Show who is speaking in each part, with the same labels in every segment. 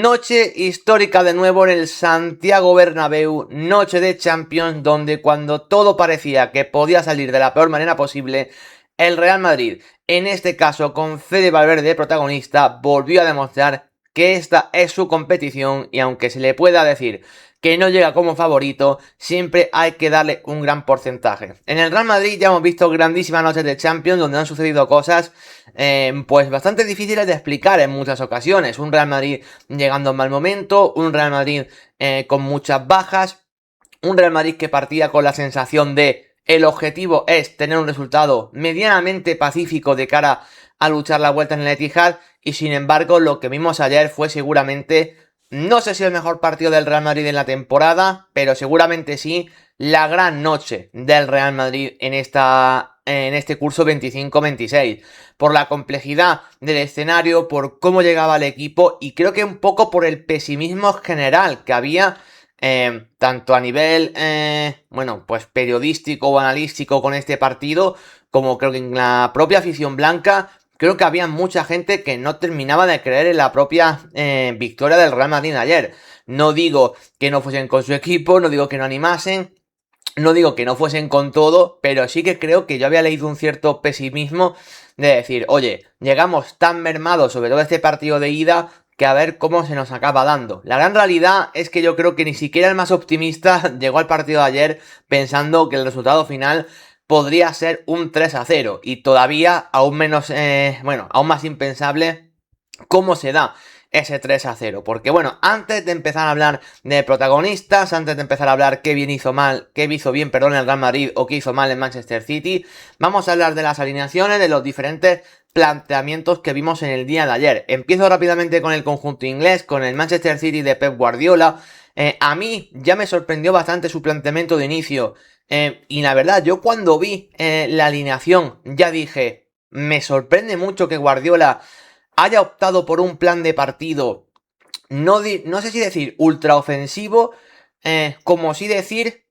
Speaker 1: Noche histórica de nuevo en el Santiago Bernabéu, noche de Champions, donde cuando todo parecía que podía salir de la peor manera posible, el Real Madrid, en este caso con Fede Valverde de protagonista, volvió a demostrar que esta es su competición y aunque se le pueda decir que no llega como favorito, siempre hay que darle un gran porcentaje. En el Real Madrid ya hemos visto grandísimas noches de Champions donde han sucedido cosas pues bastante difíciles de explicar en muchas ocasiones. Un Real Madrid llegando en mal momento, un Real Madrid con muchas bajas, un Real Madrid que partía con la sensación de el objetivo es tener un resultado medianamente pacífico de cara a luchar la vuelta en el Etihad y sin embargo lo que vimos ayer fue seguramente, no sé si el mejor partido del Real Madrid en la temporada, pero seguramente sí la gran noche del Real Madrid en este curso 25-26, por la complejidad del escenario, por cómo llegaba el equipo y creo que un poco por el pesimismo general que había tanto a nivel, pues periodístico o analístico con este partido, como creo que en la propia afición blanca. Creo que había mucha gente que no terminaba de creer en la propia victoria del Real Madrid ayer. No digo que no fuesen con su equipo, no digo que no animasen, no digo que no fuesen con todo, pero sí que creo que yo había leído un cierto pesimismo de decir, oye, llegamos tan mermados sobre todo este partido de ida que a ver cómo se nos acaba dando. La gran realidad es que yo creo que ni siquiera el más optimista llegó al partido de ayer pensando que el resultado final podría ser un 3-0 y todavía aún menos, aún más impensable cómo se da ese 3-0. Porque bueno, antes de empezar a hablar de protagonistas, antes de empezar a hablar qué hizo bien el Real Madrid o qué hizo mal en Manchester City, vamos a hablar de las alineaciones, de los diferentes planteamientos que vimos en el día de ayer. Empiezo rápidamente con el conjunto inglés, con el Manchester City de Pep Guardiola. A mí ya me sorprendió bastante su planteamiento de inicio. Y la verdad, yo cuando vi la alineación ya dije, me sorprende mucho que Guardiola haya optado por un plan de partido, no sé si decir ultraofensivo, como si decir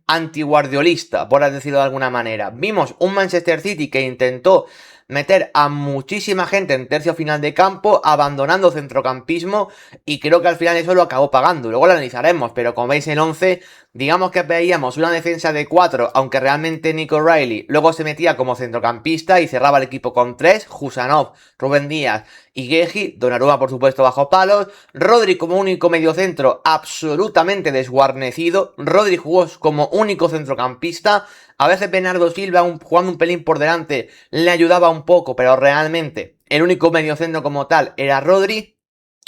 Speaker 1: antiguardiolista, por decirlo de alguna manera. Vimos un Manchester City que intentó meter a muchísima gente en tercio final de campo, abandonando centrocampismo, y creo que al final eso lo acabó pagando. Luego lo analizaremos, pero como veis el 11, digamos que veíamos una defensa de 4, aunque realmente Nico Riley luego se metía como centrocampista y cerraba el equipo con 3, Husanov, Rubén Díaz y Guehi, Donnarumma por supuesto bajo palos, Rodri como único mediocentro absolutamente desguarnecido, Rodri jugó como único centrocampista, a veces Bernardo Silva jugando un pelín por delante le ayudaba un poco, pero realmente el único mediocentro como tal era Rodri.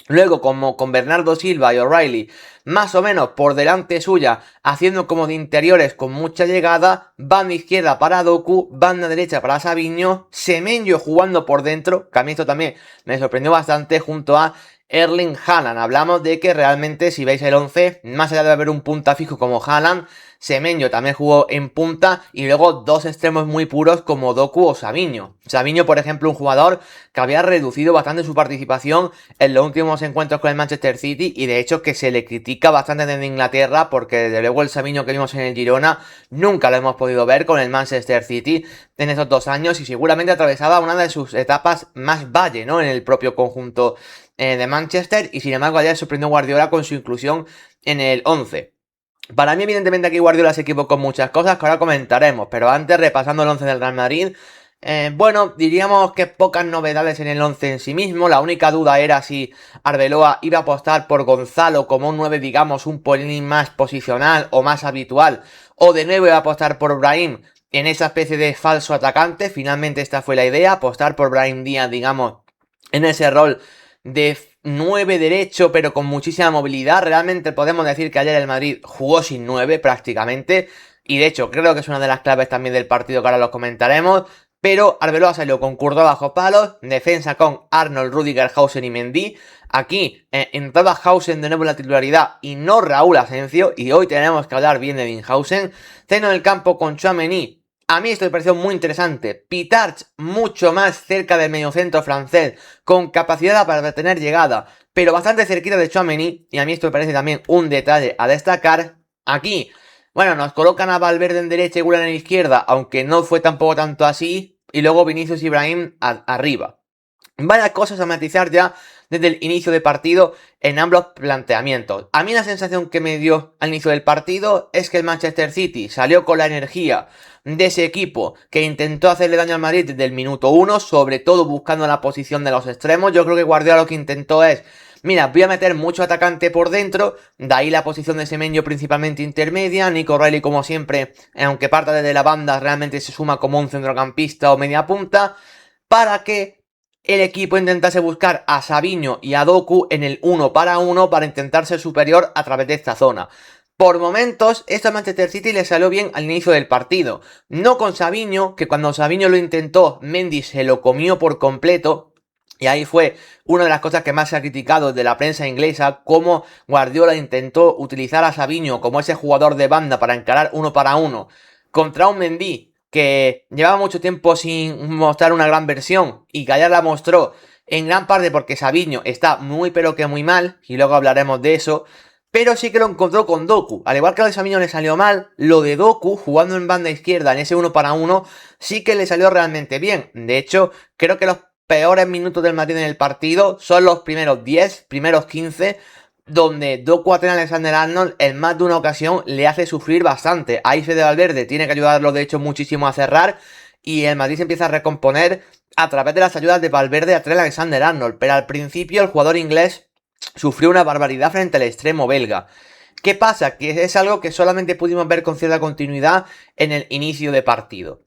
Speaker 1: Luego, como con Bernardo Silva y O'Reilly más o menos por delante suya, haciendo como de interiores con mucha llegada, banda izquierda para Doku, banda derecha para Savinho, Semenyo jugando por dentro, que a mí esto también me sorprendió bastante, junto a Erling Haaland. Hablamos de que realmente, si veis el 11, más allá de haber un punta fijo como Haaland, Semenyo también jugó en punta y luego dos extremos muy puros como Doku o Savinho. Savinho, por ejemplo, un jugador que había reducido bastante su participación en los últimos encuentros con el Manchester City y de hecho que se le critica bastante desde Inglaterra porque desde luego el Savinho que vimos en el Girona nunca lo hemos podido ver con el Manchester City en estos 2 años y seguramente atravesaba una de sus etapas más valle, ¿no? En el propio conjunto de Manchester y sin embargo ayer sorprendió Guardiola con su inclusión en el 11. Para mí, evidentemente, aquí Guardiola se equivocó con muchas cosas que ahora comentaremos, pero antes, repasando el 11 del Real Madrid, diríamos que pocas novedades en el 11 en sí mismo. La única duda era si Arbeloa iba a apostar por Gonzalo como un 9, digamos, un pelín más posicional o más habitual, o de nuevo iba a apostar por Brahim en esa especie de falso atacante. Finalmente esta fue la idea, apostar por Brahim Díaz, digamos, en ese rol de 9 derecho, pero con muchísima movilidad. Realmente podemos decir que ayer el Madrid jugó sin 9 prácticamente. Y de hecho, creo que es una de las claves también del partido que ahora los comentaremos. Pero Arbeloa salió con Courtois bajo palos. Defensa con Arnold, Rüdiger, Hausen y Mendy. Aquí entraba Hausen de nuevo en la titularidad y no Raúl Asencio. Y hoy tenemos que hablar bien de Dinhausen. Centro del campo con Tchouaméni. A mí esto me pareció muy interesante. Pitarch mucho más cerca del mediocentro francés, con capacidad para tener llegada, pero bastante cerquita de Tchouaméni, y a mí esto me parece también un detalle a destacar. Aquí, nos colocan a Valverde en derecha y Güler en izquierda, aunque no fue tampoco tanto así, y luego Vinicius y Brahim arriba. Varias cosas a matizar ya desde el inicio de partido en ambos planteamientos. A mí la sensación que me dio al inicio del partido es que el Manchester City salió con la energía de ese equipo que intentó hacerle daño al Madrid desde el minuto 1, sobre todo buscando la posición de los extremos. Yo creo que Guardiola lo que intentó es: mira, voy a meter mucho atacante por dentro, de ahí la posición de Semenyo principalmente intermedia, Nico Reilly como siempre, aunque parta desde la banda, realmente se suma como un centrocampista o media punta, para que el equipo intentase buscar a Savinho y a Doku en el 1 para 1 para intentar ser superior a través de esta zona. Por momentos, esto a Manchester City le salió bien al inicio del partido. No con Savinho, que cuando Savinho lo intentó, Mendy se lo comió por completo. Y ahí fue una de las cosas que más se ha criticado de la prensa inglesa, cómo Guardiola intentó utilizar a Savinho como ese jugador de banda para encarar 1 para 1 contra un Mendy que llevaba mucho tiempo sin mostrar una gran versión y que ayer la mostró en gran parte porque Savinho está muy pero que muy mal, y luego hablaremos de eso. Pero sí que lo encontró con Doku. Al igual que lo de Savinho le salió mal, lo de Doku jugando en banda izquierda en ese 1 para 1 sí que le salió realmente bien. De hecho, creo que los peores minutos del Madrid en el partido son los primeros 10, primeros 15, donde Doku a Alexander-Arnold en más de una ocasión le hace sufrir bastante. Ahí Fede Valverde tiene que ayudarlo de hecho muchísimo a cerrar, y el Madrid se empieza a recomponer a través de las ayudas de Valverde a Alexander-Arnold. Pero al principio el jugador inglés sufrió una barbaridad frente al extremo belga. ¿Qué pasa? Que es algo que solamente pudimos ver con cierta continuidad en el inicio de partido.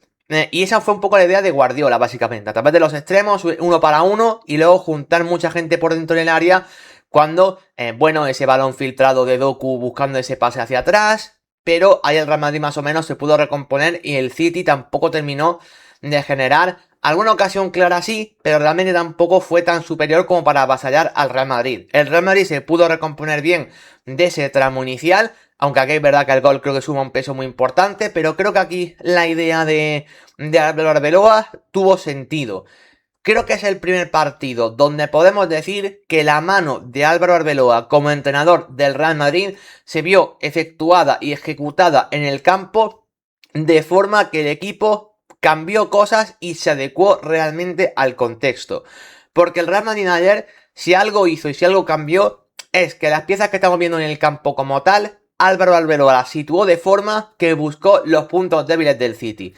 Speaker 1: Y esa fue un poco la idea de Guardiola, básicamente. A través de los extremos, 1 para 1, y luego juntar mucha gente por dentro del área cuando, bueno, ese balón filtrado de Doku buscando ese pase hacia atrás. Pero ahí el Real Madrid más o menos se pudo recomponer y el City tampoco terminó de generar alguna ocasión clara, sí, pero realmente tampoco fue tan superior como para avasallar al Real Madrid. El Real Madrid se pudo recomponer bien de ese tramo inicial, aunque aquí es verdad que el gol creo que suma un peso muy importante, pero creo que aquí la idea de Álvaro Arbeloa tuvo sentido. Creo que es el primer partido donde podemos decir que la mano de Álvaro Arbeloa como entrenador del Real Madrid se vio efectuada y ejecutada en el campo de forma que el equipo cambió cosas y se adecuó realmente al contexto. Porque el Real Madrid ayer, si algo hizo y si algo cambió, es que las piezas que estamos viendo en el campo como tal, Álvaro Arbeloa las situó de forma que buscó los puntos débiles del City.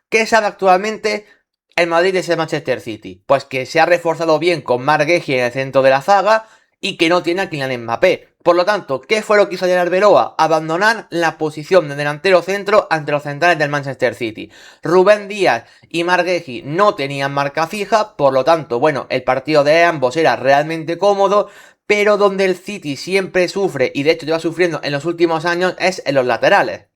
Speaker 1: ¿Qué sabe actualmente el Madrid de ese Manchester City? Pues que se ha reforzado bien con Marc Guehi en el centro de la zaga y que no tiene a Kylian Mbappé. Por lo tanto, ¿qué fue lo que hizo ayer Arbeloa? Abandonar la posición de delantero centro ante los centrales del Manchester City. Rubén Díaz y Marc Guehi no tenían marca fija, por lo tanto, bueno, el partido de ambos era realmente cómodo, pero donde el City siempre sufre, y de hecho lleva sufriendo en los últimos años, es en los laterales.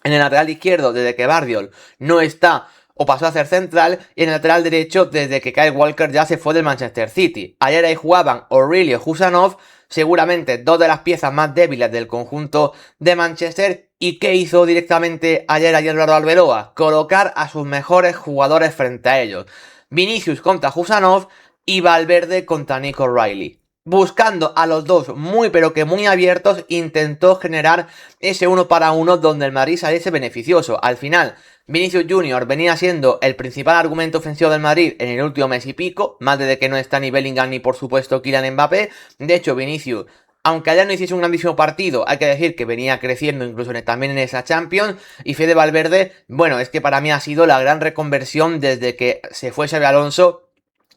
Speaker 1: En el lateral izquierdo, desde que Guardiola no está o pasó a ser central, y en el lateral derecho desde que Kyle Walker ya se fue del Manchester City. Ayer ahí jugaban Aurelio Husanov, seguramente dos de las piezas más débiles del conjunto de Manchester. ¿Y qué hizo directamente ayer Álvaro Arbeloa? Colocar a sus mejores jugadores frente a ellos. Vinicius contra Husanov y Valverde contra Nico Reilly. Buscando a los dos muy pero que muy abiertos, intentó generar ese 1 para 1 donde el Madrid saliese beneficioso. Al final, Vinicius Junior venía siendo el principal argumento ofensivo del Madrid en el último mes y pico, más desde que no está ni Bellingham ni por supuesto Kylian Mbappé. De hecho, Vinicius, aunque ayer no hiciese un grandísimo partido, hay que decir que venía creciendo incluso también en esa Champions. Y Fede Valverde, bueno, es que para mí ha sido la gran reconversión desde que se fue Xabi Alonso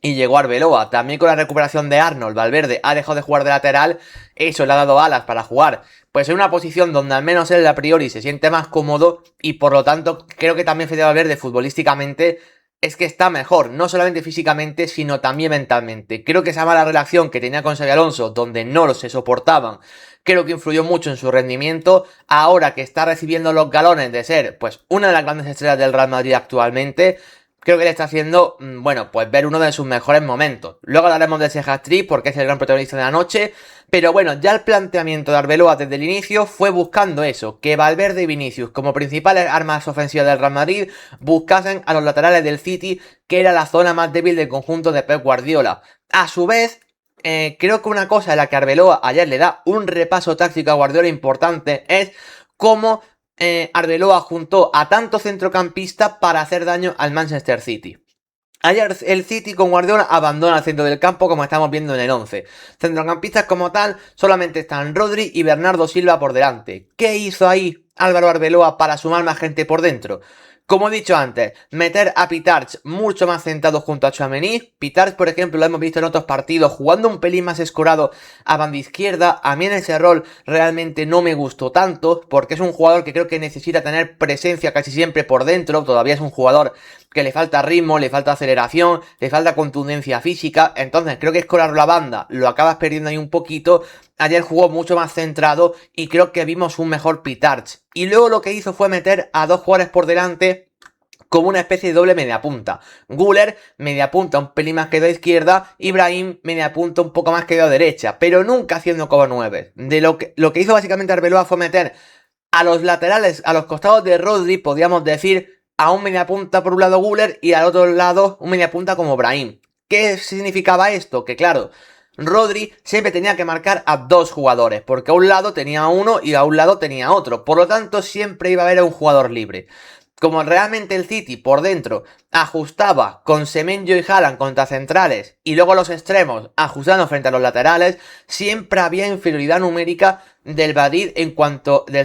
Speaker 1: y llegó Arbeloa. También con la recuperación de Arnold, Valverde ha dejado de jugar de lateral. Eso le ha dado alas para jugar pues en una posición donde al menos él a priori se siente más cómodo. Y por lo tanto creo que también Fede Valverde futbolísticamente es que está mejor, no solamente físicamente sino también mentalmente. Creo que esa mala relación que tenía con Xabi Alonso, donde no se soportaban, creo que influyó mucho en su rendimiento. Ahora que está recibiendo los galones de ser pues una de las grandes estrellas del Real Madrid actualmente, creo que le está haciendo, bueno, pues ver uno de sus mejores momentos. Luego hablaremos de ese hat-trick porque es el gran protagonista de la noche. Pero bueno, ya el planteamiento de Arbeloa desde el inicio fue buscando eso, que Valverde y Vinicius, como principales armas ofensivas del Real Madrid, buscasen a los laterales del City, que era la zona más débil del conjunto de Pep Guardiola. A su vez, creo que una cosa en la que Arbeloa ayer le da un repaso táctico a Guardiola importante es cómo Arbeloa juntó a tanto centrocampista para hacer daño al Manchester City. Ayer el City con Guardiola abandona el centro del campo como estamos viendo en el 11. Centrocampistas como tal solamente están Rodri y Bernardo Silva por delante. ¿Qué hizo ahí Álvaro Arbeloa para sumar más gente por dentro? Como he dicho antes, meter a Pitarch mucho más centrado junto a Tchouaméni. Pitarch, por ejemplo, lo hemos visto en otros partidos jugando un pelín más escorado a banda izquierda. A mí en ese rol realmente no me gustó tanto, porque es un jugador que creo que necesita tener presencia casi siempre por dentro. Todavía es un jugador que le falta ritmo, le falta aceleración, le falta contundencia física. Entonces creo que escorar la banda lo acabas perdiendo ahí un poquito. Ayer jugó mucho más centrado y creo que vimos un mejor Pitarch. Y luego lo que hizo fue meter a dos jugadores por delante como una especie de doble media punta. Güler, media punta un pelín más que de izquierda, Ibrahim, media punta un poco más que de derecha, pero nunca haciendo como 9. Lo que hizo básicamente Arbeloa fue meter a los laterales, a los costados de Rodri, podríamos decir, a un media punta por un lado Güler y al otro lado un media punta como Brahim. ¿Qué significaba esto? Que claro, Rodri siempre tenía que marcar a dos jugadores, porque a un lado tenía uno y a un lado tenía otro, por lo tanto siempre iba a haber un jugador libre. Como realmente el City por dentro ajustaba con Semenyo y Haaland contra centrales y luego los extremos ajustando frente a los laterales, siempre había inferioridad numérica del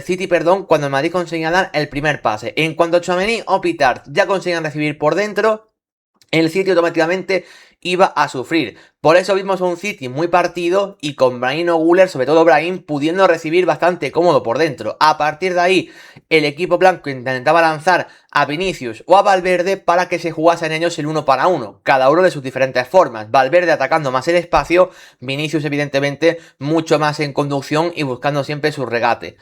Speaker 1: City, cuando el Madrid conseguía dar el primer pase. En cuanto Tchouaméni o Pitarch ya conseguían recibir por dentro, el City automáticamente iba a sufrir. Por eso vimos un City muy partido y con Brahim o Güler, sobre todo Brahim, pudiendo recibir bastante cómodo por dentro. A partir de ahí, el equipo blanco intentaba lanzar a Vinicius o a Valverde para que se jugasen ellos el 1 para 1, cada uno de sus diferentes formas. Valverde atacando más el espacio, Vinicius evidentemente mucho más en conducción y buscando siempre su regate.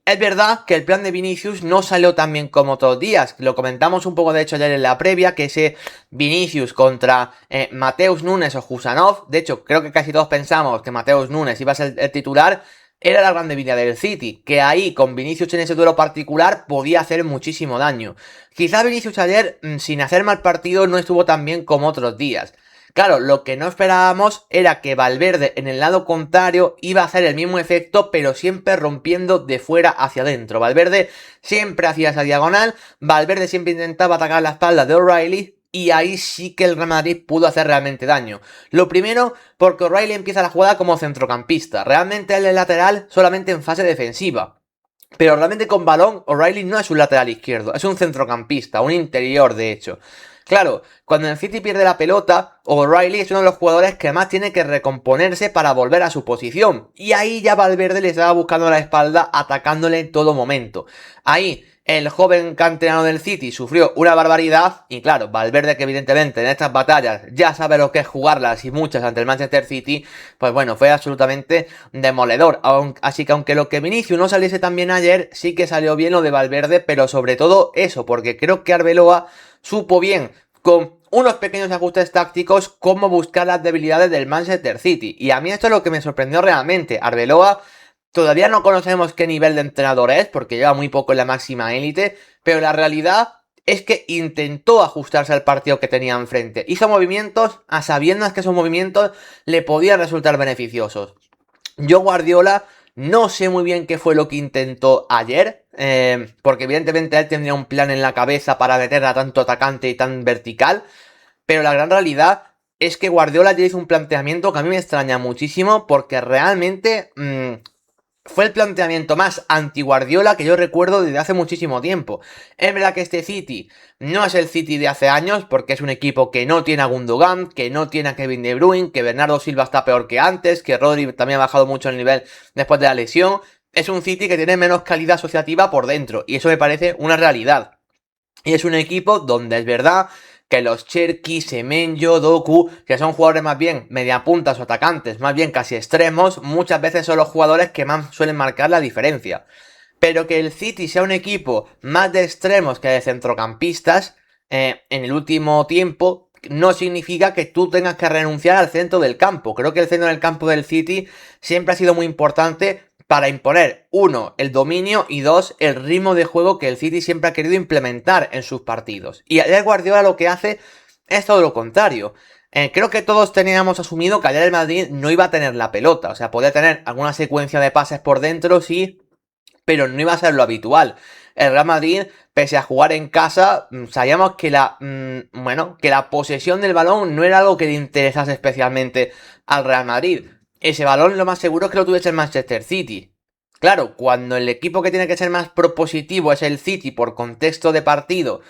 Speaker 1: Es verdad que el plan de Vinicius no salió tan bien como otros días. Lo comentamos un poco de hecho ayer en la previa, que ese Vinicius contra Mateus Nunes o Husanov, de hecho creo que casi todos pensamos que Mateus Nunes iba a ser el titular, era la gran debilidad del City, que ahí con Vinicius en ese duelo particular podía hacer muchísimo daño. Quizá Vinicius ayer, sin hacer mal partido, no estuvo tan bien como otros días. Claro, lo que no esperábamos era que Valverde en el lado contrario iba a hacer el mismo efecto, pero siempre rompiendo de fuera hacia adentro. Valverde siempre hacía esa diagonal, Valverde siempre intentaba atacar la espalda de O'Reilly, y ahí sí que el Real Madrid pudo hacer realmente daño. Lo primero, porque O'Reilly empieza la jugada como centrocampista. Realmente él es lateral solamente en fase defensiva. Pero realmente con balón, O'Reilly no es un lateral izquierdo, es un centrocampista, un interior de hecho. Claro, cuando el City pierde la pelota, O'Reilly es uno de los jugadores que más tiene que recomponerse para volver a su posición. Y ahí ya Valverde le estaba buscando la espalda, atacándole en todo momento. Ahí, el joven canterano del City sufrió una barbaridad. Y claro, Valverde, que evidentemente en estas batallas ya sabe lo que es jugarlas y muchas ante el Manchester City, pues bueno, fue absolutamente demoledor. Así que aunque lo que Vinicius no saliese tan bien ayer, sí que salió bien lo de Valverde, pero sobre todo eso, porque creo que Arbeloa supo bien, con unos pequeños ajustes tácticos, cómo buscar las debilidades del Manchester City. Y a mí esto es lo que me sorprendió realmente. Arbeloa, todavía no conocemos qué nivel de entrenador es, porque lleva muy poco en la máxima élite, pero la realidad es que intentó ajustarse al partido que tenía enfrente. Hizo movimientos a sabiendas que esos movimientos le podían resultar beneficiosos. Yo Guardiola no sé muy bien qué fue lo que intentó ayer, porque evidentemente él tendría un plan en la cabeza para meter a tanto atacante y tan vertical, pero la gran realidad es que Guardiola ya hizo un planteamiento que a mí me extraña muchísimo, porque realmente fue el planteamiento más anti-Guardiola que yo recuerdo desde hace muchísimo tiempo. Es verdad que este City no es el City de hace años, porque es un equipo que no tiene a Gundogan, que no tiene a Kevin De Bruyne, que Bernardo Silva está peor que antes, que Rodri también ha bajado mucho el nivel después de la lesión. Es un City que tiene menos calidad asociativa por dentro, y eso me parece una realidad. Y es un equipo donde es verdad que los Cherki, Semenyo, Doku, que son jugadores más bien mediapuntas o atacantes, más bien casi extremos, muchas veces son los jugadores que más suelen marcar la diferencia. Pero que el City sea un equipo más de extremos que de centrocampistas, en el último tiempo, no significa que tú tengas que renunciar al centro del campo. Creo que el centro del campo del City siempre ha sido muy importante para imponer, uno, el dominio y dos, el ritmo de juego que el City siempre ha querido implementar en sus partidos. Y ayer Guardiola lo que hace es todo lo contrario. Creo que todos teníamos asumido que ayer el Madrid no iba a tener la pelota, o sea, podía tener alguna secuencia de pases por dentro, sí, pero no iba a ser lo habitual. El Real Madrid, pese a jugar en casa, sabíamos que que la posesión del balón no era algo que le interesase especialmente al Real Madrid. Ese balón lo más seguro es que lo tuviese el Manchester City. Claro, cuando el equipo que tiene que ser más propositivo es el City por contexto de partido,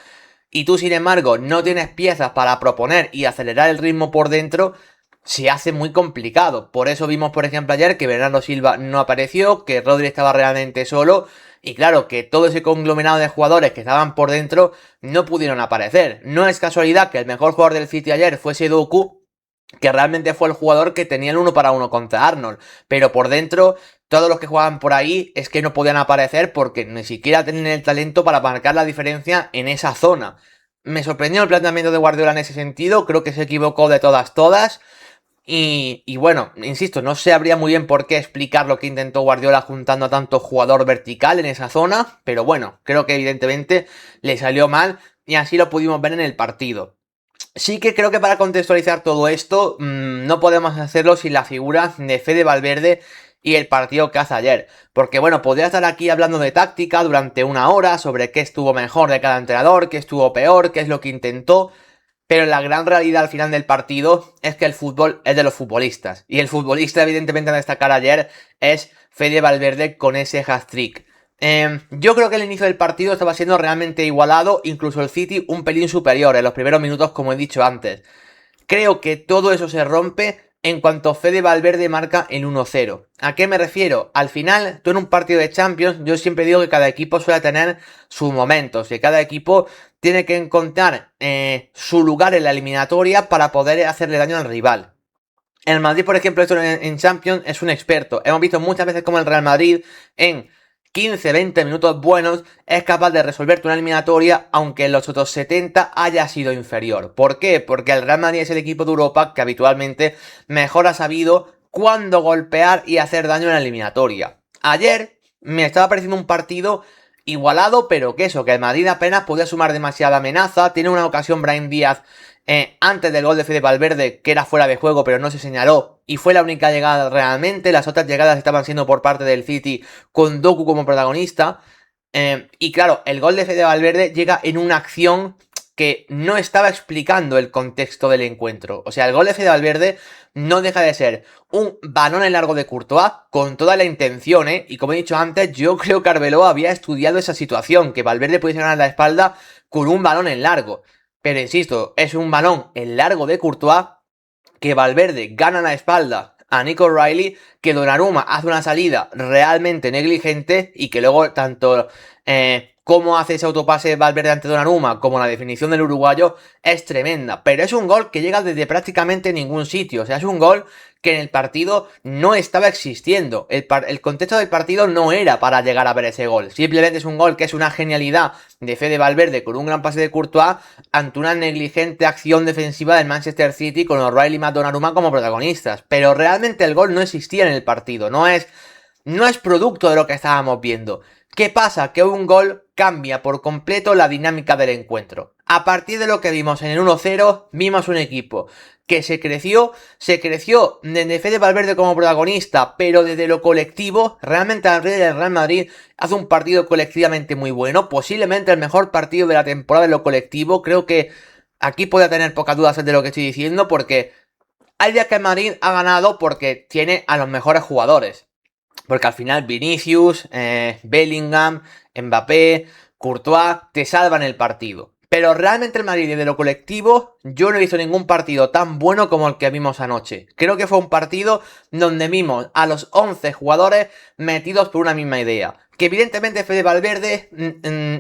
Speaker 1: y tú sin embargo no tienes piezas para proponer y acelerar el ritmo por dentro, se hace muy complicado. Por eso vimos, por ejemplo, ayer que Bernardo Silva no apareció, que Rodri estaba realmente solo, y claro, que todo ese conglomerado de jugadores que estaban por dentro no pudieron aparecer. No es casualidad que el mejor jugador del City ayer fuese Doku, que realmente fue el jugador que tenía el 1-1 contra Arnold, pero por dentro todos los que jugaban por ahí es que no podían aparecer porque ni siquiera tenían el talento para marcar la diferencia en esa zona. Me sorprendió el planteamiento de Guardiola en ese sentido, creo que se equivocó de todas. Y bueno, insisto, no sabría muy bien por qué explicar lo que intentó Guardiola juntando a tanto jugador vertical en esa zona, pero bueno, creo que evidentemente le salió mal y así lo pudimos ver en el partido. Sí que creo que para contextualizar todo esto, no podemos hacerlo sin la figura de Fede Valverde y el partido que hace ayer. Porque bueno, podría estar aquí hablando de táctica durante una hora, sobre qué estuvo mejor de cada entrenador, qué estuvo peor, qué es lo que intentó. Pero la gran realidad al final del partido es que el fútbol es de los futbolistas. Y el futbolista evidentemente a destacar ayer es Fede Valverde con ese hat-trick. Yo creo que el inicio del partido estaba siendo realmente igualado, incluso el City un pelín superior en los primeros minutos, como he dicho antes. Creo que todo eso se rompe en cuanto Fede Valverde marca el 1-0. ¿A qué me refiero? Al final, tú en un partido de Champions, yo siempre digo que cada equipo suele tener sus momentos, que cada equipo tiene que encontrar su lugar en la eliminatoria para poder hacerle daño al rival. El Madrid, por ejemplo, esto en Champions es un experto. Hemos visto muchas veces como el Real Madrid en 15-20 minutos buenos es capaz de resolverte una eliminatoria aunque en los otros 70 haya sido inferior. ¿Por qué? Porque el Real Madrid es el equipo de Europa que habitualmente mejor ha sabido cuándo golpear y hacer daño en la eliminatoria. Ayer me estaba pareciendo un partido igualado, pero que el Madrid apenas podía sumar demasiada amenaza. Tiene una ocasión Brahim Díaz antes del gol de Fede Valverde, que era fuera de juego, pero no se señaló, y fue la única llegada realmente. Las otras llegadas estaban siendo por parte del City, con Doku como protagonista. Y claro, el gol de Fede Valverde llega en una acción que no estaba explicando el contexto del encuentro. O sea, el gol de Fede Valverde no deja de ser un balón en largo de Courtois, con toda la intención, y como he dicho antes, yo creo que Arbeloa había estudiado esa situación, que Valverde pudiese ganar la espalda con un balón en largo. Pero insisto, es un balón en largo de Courtois que Valverde gana la espalda a Nico Riley, que Donnarumma hace una salida realmente negligente y que luego tanto cómo hace ese autopase Valverde ante Donnarumma como la definición del uruguayo es tremenda. Pero es un gol que llega desde prácticamente ningún sitio. O sea, es un gol que en el partido no estaba existiendo. El contexto del partido no era para llegar a ver ese gol. Simplemente es un gol que es una genialidad de Fede Valverde con un gran pase de Courtois ante una negligente acción defensiva del Manchester City con O'Reilly y Matt Donnarumma como protagonistas. Pero realmente el gol no existía en el partido. No es producto de lo que estábamos viendo. ¿Qué pasa? Que un gol cambia por completo la dinámica del encuentro. A partir de lo que vimos en el 1-0, vimos un equipo que se creció desde Fede Valverde como protagonista, pero desde lo colectivo, realmente el Real Madrid hace un partido colectivamente muy bueno, posiblemente el mejor partido de la temporada en lo colectivo. Creo que aquí puede tener pocas dudas de lo que estoy diciendo, porque hay días que el Madrid ha ganado porque tiene a los mejores jugadores. Porque al final Vinicius, Bellingham, Mbappé, Courtois te salvan el partido. Pero realmente el Madrid de lo colectivo, yo no he visto ningún partido tan bueno como el que vimos anoche. Creo que fue un partido donde vimos a los 11 jugadores metidos por una misma idea. Que evidentemente Fede Valverde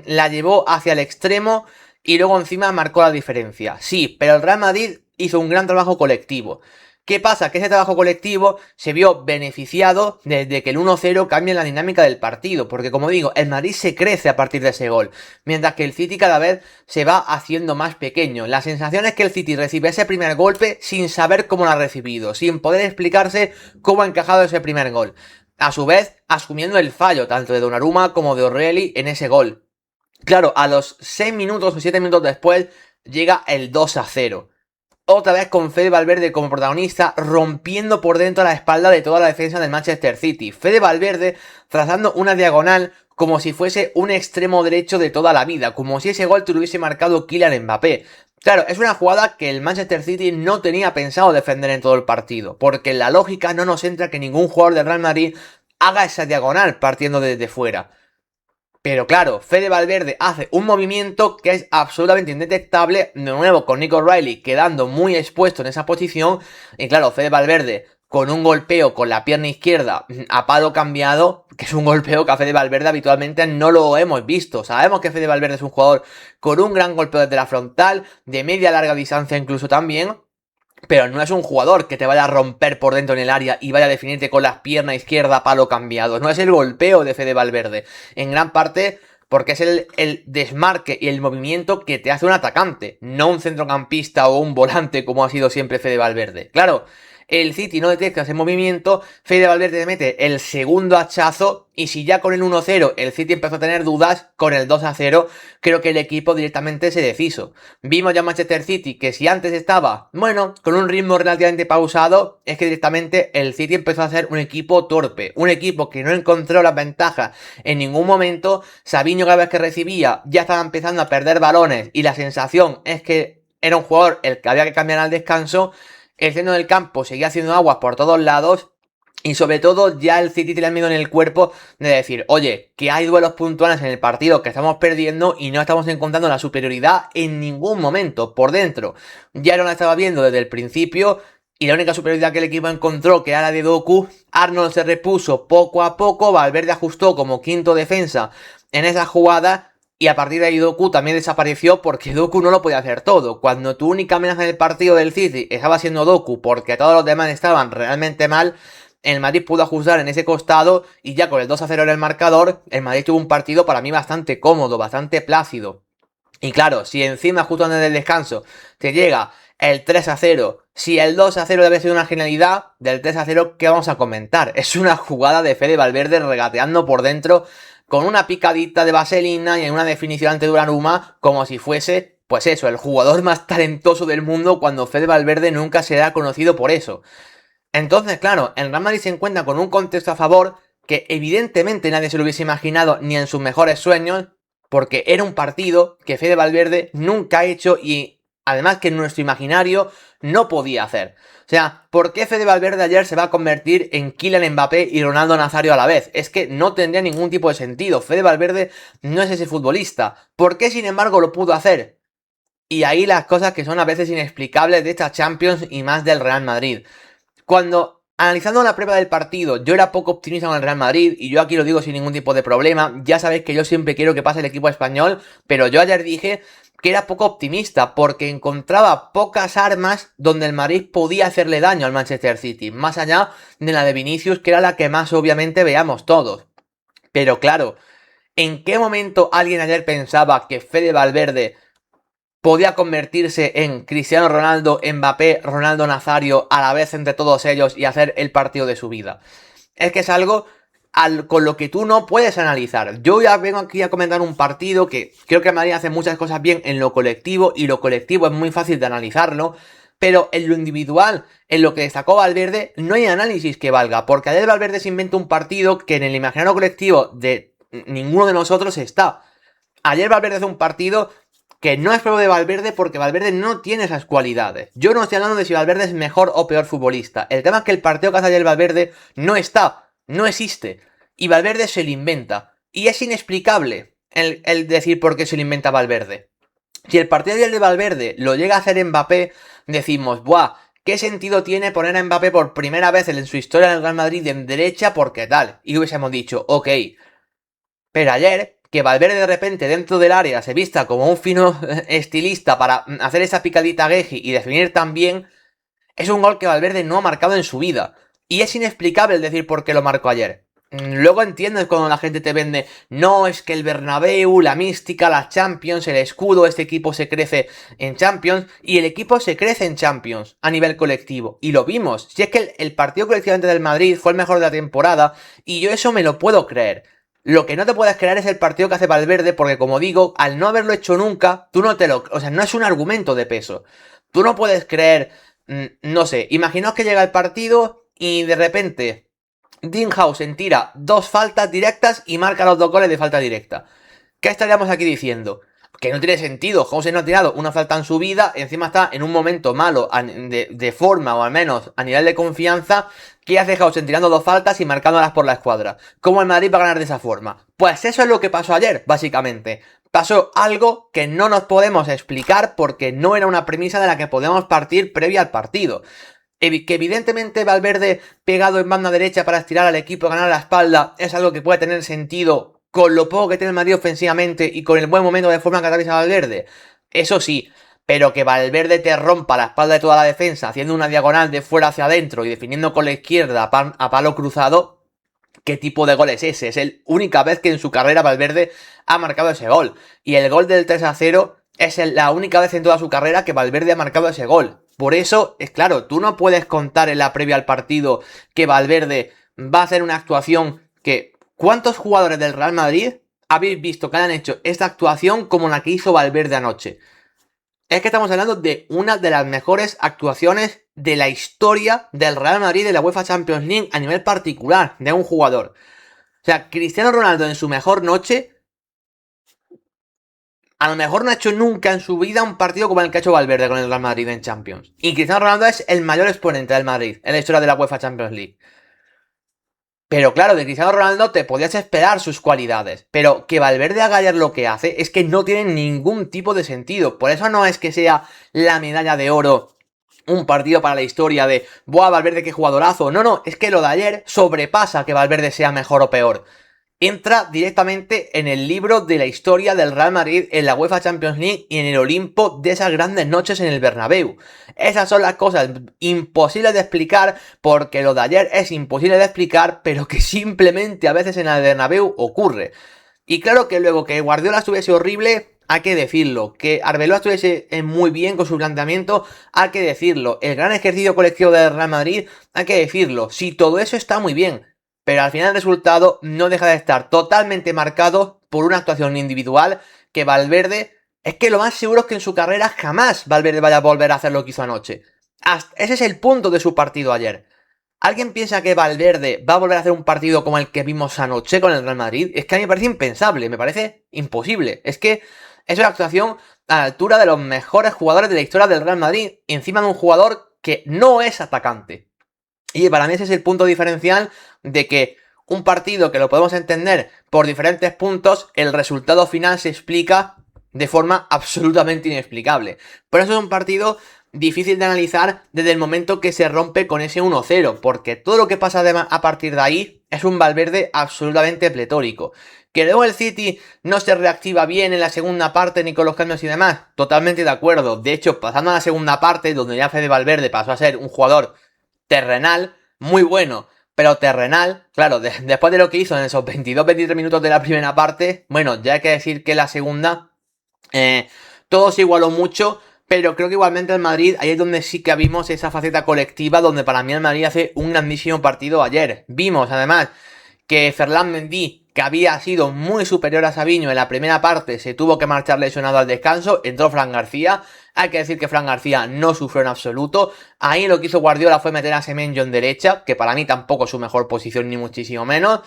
Speaker 1: la llevó hacia el extremo y luego encima marcó la diferencia. Sí, pero el Real Madrid hizo un gran trabajo colectivo. ¿Qué pasa? Que ese trabajo colectivo se vio beneficiado desde que el 1-0 cambia la dinámica del partido, porque como digo, el Madrid se crece a partir de ese gol, mientras que el City cada vez se va haciendo más pequeño. La sensación es que el City recibe ese primer golpe sin saber cómo lo ha recibido, sin poder explicarse cómo ha encajado ese primer gol. A su vez, asumiendo el fallo tanto de Donnarumma como de O'Reilly en ese gol. Claro, a los 6 minutos o 7 minutos después llega el 2-0. Otra vez con Fede Valverde como protagonista, rompiendo por dentro la espalda de toda la defensa del Manchester City. Fede Valverde trazando una diagonal como si fuese un extremo derecho de toda la vida, como si ese gol te lo hubiese marcado Kylian Mbappé. Claro, es una jugada que el Manchester City no tenía pensado defender en todo el partido, porque en la lógica no nos entra que ningún jugador del Real Madrid haga esa diagonal partiendo desde fuera. Pero claro, Fede Valverde hace un movimiento que es absolutamente indetectable, de nuevo con Nico Riley quedando muy expuesto en esa posición, y claro, Fede Valverde con un golpeo con la pierna izquierda a palo cambiado, que es un golpeo que a Fede Valverde habitualmente no lo hemos visto. Sabemos que Fede Valverde es un jugador con un gran golpeo desde la frontal, de media larga distancia incluso también, pero no es un jugador que te vaya a romper por dentro en el área y vaya a definirte con las piernas izquierda a palo cambiado. No es el golpeo de Fede Valverde. En gran parte porque es el desmarque y el movimiento que te hace un atacante, no un centrocampista o un volante como ha sido siempre Fede Valverde. Claro, el City no detecta ese movimiento, Fede Valverde mete el segundo hachazo y si ya con el 1-0 el City empezó a tener dudas, con el 2-0 creo que el equipo directamente se deshizo. Vimos ya Manchester City que si antes estaba, bueno, con un ritmo relativamente pausado, es que directamente el City empezó a ser un equipo torpe, un equipo que no encontró las ventajas en ningún momento. Savinho cada vez que recibía ya estaba empezando a perder balones y la sensación es que era un jugador el que había que cambiar al descanso. El centro del campo seguía haciendo aguas por todos lados. Y sobre todo ya el City tiene miedo en el cuerpo de decir, oye, que hay duelos puntuales en el partido que estamos perdiendo y no estamos encontrando la superioridad en ningún momento por dentro. Ya no la estaba viendo desde el principio y la única superioridad que el equipo encontró, que era la de Doku, Arnold se repuso poco a poco, Valverde ajustó como quinto defensa en esa jugada. Y a partir de ahí Doku también desapareció porque Doku no lo podía hacer todo. Cuando tu única amenaza en el partido del City estaba siendo Doku porque todos los demás estaban realmente mal, el Madrid pudo ajustar en ese costado y ya con el 2-0 en el marcador, el Madrid tuvo un partido para mí bastante cómodo, bastante plácido. Y claro, si encima justo antes del descanso te llega el 3-0, si el 2-0 debe ser una genialidad, del 3-0, ¿qué vamos a comentar? Es una jugada de Fede Valverde regateando por dentro con una picadita de vaselina y en una definición ante Donnarumma como si fuese, pues eso, el jugador más talentoso del mundo, cuando Fede Valverde nunca será conocido por eso. Entonces, claro, el Real Madrid se encuentra con un contexto a favor que evidentemente nadie se lo hubiese imaginado ni en sus mejores sueños, porque era un partido que Fede Valverde nunca ha hecho y además que en nuestro imaginario no podía hacer. O sea, ¿por qué Fede Valverde ayer se va a convertir en Kylian Mbappé y Ronaldo Nazario a la vez? Es que no tendría ningún tipo de sentido. Fede Valverde no es ese futbolista. ¿Por qué sin embargo lo pudo hacer? Y ahí las cosas que son a veces inexplicables de esta Champions y más del Real Madrid. Cuando analizando la prueba del partido, yo era poco optimista con el Real Madrid, y yo aquí lo digo sin ningún tipo de problema, ya sabéis que yo siempre quiero que pase el equipo español, pero yo ayer dije que era poco optimista, porque encontraba pocas armas donde el Madrid podía hacerle daño al Manchester City, más allá de la de Vinicius, que era la que más obviamente veamos todos. Pero claro, ¿en qué momento alguien ayer pensaba que Fede Valverde podía convertirse en Cristiano Ronaldo, Mbappé, Ronaldo Nazario a la vez entre todos ellos y hacer el partido de su vida? Es que es algo con lo que tú no puedes analizar. Yo ya vengo aquí a comentar un partido que creo que Madrid hace muchas cosas bien en lo colectivo y lo colectivo es muy fácil de analizarlo, pero en lo individual, en lo que destacó Valverde, no hay análisis que valga, porque ayer Valverde se inventa un partido que en el imaginario colectivo de ninguno de nosotros está. Ayer Valverde hace un partido que no es propio de Valverde porque Valverde no tiene esas cualidades. Yo no estoy hablando de si Valverde es mejor o peor futbolista. El tema es que el partido que hace ayer Valverde no está, no existe. Y Valverde se lo inventa. Y es inexplicable el decir por qué se lo inventa Valverde. Si el partido de Valverde lo llega a hacer Mbappé, decimos, ¡buah! ¿Qué sentido tiene poner a Mbappé por primera vez en su historia en el Real Madrid en derecha? Porque tal. Y hubiésemos dicho, ok. Pero ayer, que Valverde de repente dentro del área se vista como un fino estilista para hacer esa picadita a Guehi y definir tan bien, es un gol que Valverde no ha marcado en su vida. Y es inexplicable el decir por qué lo marcó ayer. Luego entiendes cuando la gente te vende, no, es que el Bernabéu, la mística, la Champions, el escudo, este equipo se crece en Champions, y el equipo se crece en Champions a nivel colectivo. Y lo vimos. Si es que el partido colectivamente del Madrid fue el mejor de la temporada, y yo eso me lo puedo creer. Lo que no te puedes creer es el partido que hace Valverde, porque como digo, al no haberlo hecho nunca, tú no te lo... O sea, no es un argumento de peso. Tú no puedes creer, no sé, imaginaos que llega el partido y de repente Dinghausen tira 2 faltas directas y marca los 2 goles de falta directa. ¿Qué estaríamos aquí diciendo? Que no tiene sentido. Hausen no ha tirado una falta en su vida, encima está en un momento malo de forma, o al menos a nivel de confianza. ¿Qué hace Hausen tirando 2 faltas y marcándolas por la escuadra? ¿Cómo el Madrid va a ganar de esa forma? Pues eso es lo que pasó ayer, básicamente. Pasó algo que no nos podemos explicar porque no era una premisa de la que podemos partir previa al partido. Que evidentemente Valverde pegado en banda derecha para estirar al equipo y ganar la espalda es algo que puede tener sentido con lo poco que tiene el Madrid ofensivamente y con el buen momento de forma que atraviesa Valverde. Eso sí, pero que Valverde te rompa la espalda de toda la defensa haciendo una diagonal de fuera hacia adentro y definiendo con la izquierda a palo cruzado, ¿qué tipo de gol es ese? Es la única vez que en su carrera Valverde ha marcado ese gol. Y el gol del 3-0 es la única vez en toda su carrera que Valverde ha marcado ese gol. Por eso, es claro, tú no puedes contar en la previa al partido que Valverde va a hacer una actuación que... ¿Cuántos jugadores del Real Madrid habéis visto que hayan hecho esta actuación como la que hizo Valverde anoche? Es que estamos hablando de una de las mejores actuaciones de la historia del Real Madrid de la UEFA Champions League a nivel particular de un jugador. O sea, Cristiano Ronaldo en su mejor noche a lo mejor no ha hecho nunca en su vida un partido como el que ha hecho Valverde con el Real Madrid en Champions. Y Cristiano Ronaldo es el mayor exponente del Madrid en la historia de la UEFA Champions League. Pero claro, de Cristiano Ronaldo te podías esperar sus cualidades. Pero que Valverde haga ayer lo que hace es que no tiene ningún tipo de sentido. Por eso no es que sea la medalla de oro, un partido para la historia de ¡buah, Valverde qué jugadorazo! No, es que lo de ayer sobrepasa que Valverde sea mejor o peor. Entra directamente en el libro de la historia del Real Madrid en la UEFA Champions League y en el Olimpo de esas grandes noches en el Bernabéu. Esas son las cosas imposibles de explicar, porque lo de ayer es imposible de explicar, pero que simplemente a veces en el Bernabéu ocurre. Y claro que luego que Guardiola estuviese horrible, hay que decirlo. Que Arbeloa estuviese muy bien con su planteamiento, hay que decirlo. El gran ejercicio colectivo del Real Madrid, hay que decirlo. Si todo eso está muy bien, pero al final el resultado no deja de estar totalmente marcado por una actuación individual que Valverde... Es que lo más seguro es que en su carrera jamás Valverde vaya a volver a hacer lo que hizo anoche. Ese es el punto de su partido ayer. ¿Alguien piensa que Valverde va a volver a hacer un partido como el que vimos anoche con el Real Madrid? Es que a mí me parece impensable, me parece imposible. Es que es una actuación a la altura de los mejores jugadores de la historia del Real Madrid, encima de un jugador que no es atacante. Y para mí ese es el punto diferencial de que un partido que lo podemos entender por diferentes puntos, el resultado final se explica de forma absolutamente inexplicable. Por eso es un partido difícil de analizar desde el momento que se rompe con ese 1-0, porque todo lo que pasa a partir de ahí es un Valverde absolutamente pletórico. Que luego el City no se reactiva bien en la segunda parte ni con los cambios y demás, totalmente de acuerdo. De hecho, pasando a la segunda parte, donde ya Fede Valverde pasó a ser un jugador terrenal, muy bueno, pero terrenal, claro, después de lo que hizo en esos 22-23 minutos de la primera parte, bueno, ya hay que decir que la segunda todo se igualó mucho, pero creo que igualmente el Madrid, ahí es donde sí que vimos esa faceta colectiva, donde para mí el Madrid hace un grandísimo partido ayer. Vimos además que Ferland Mendy, que había sido muy superior a Savinho en la primera parte, se tuvo que marchar lesionado al descanso, entró Fran García. Hay que decir que Fran García no sufrió en absoluto. Ahí lo que hizo Guardiola fue meter a Semenyo en derecha, que para mí tampoco es su mejor posición ni muchísimo menos.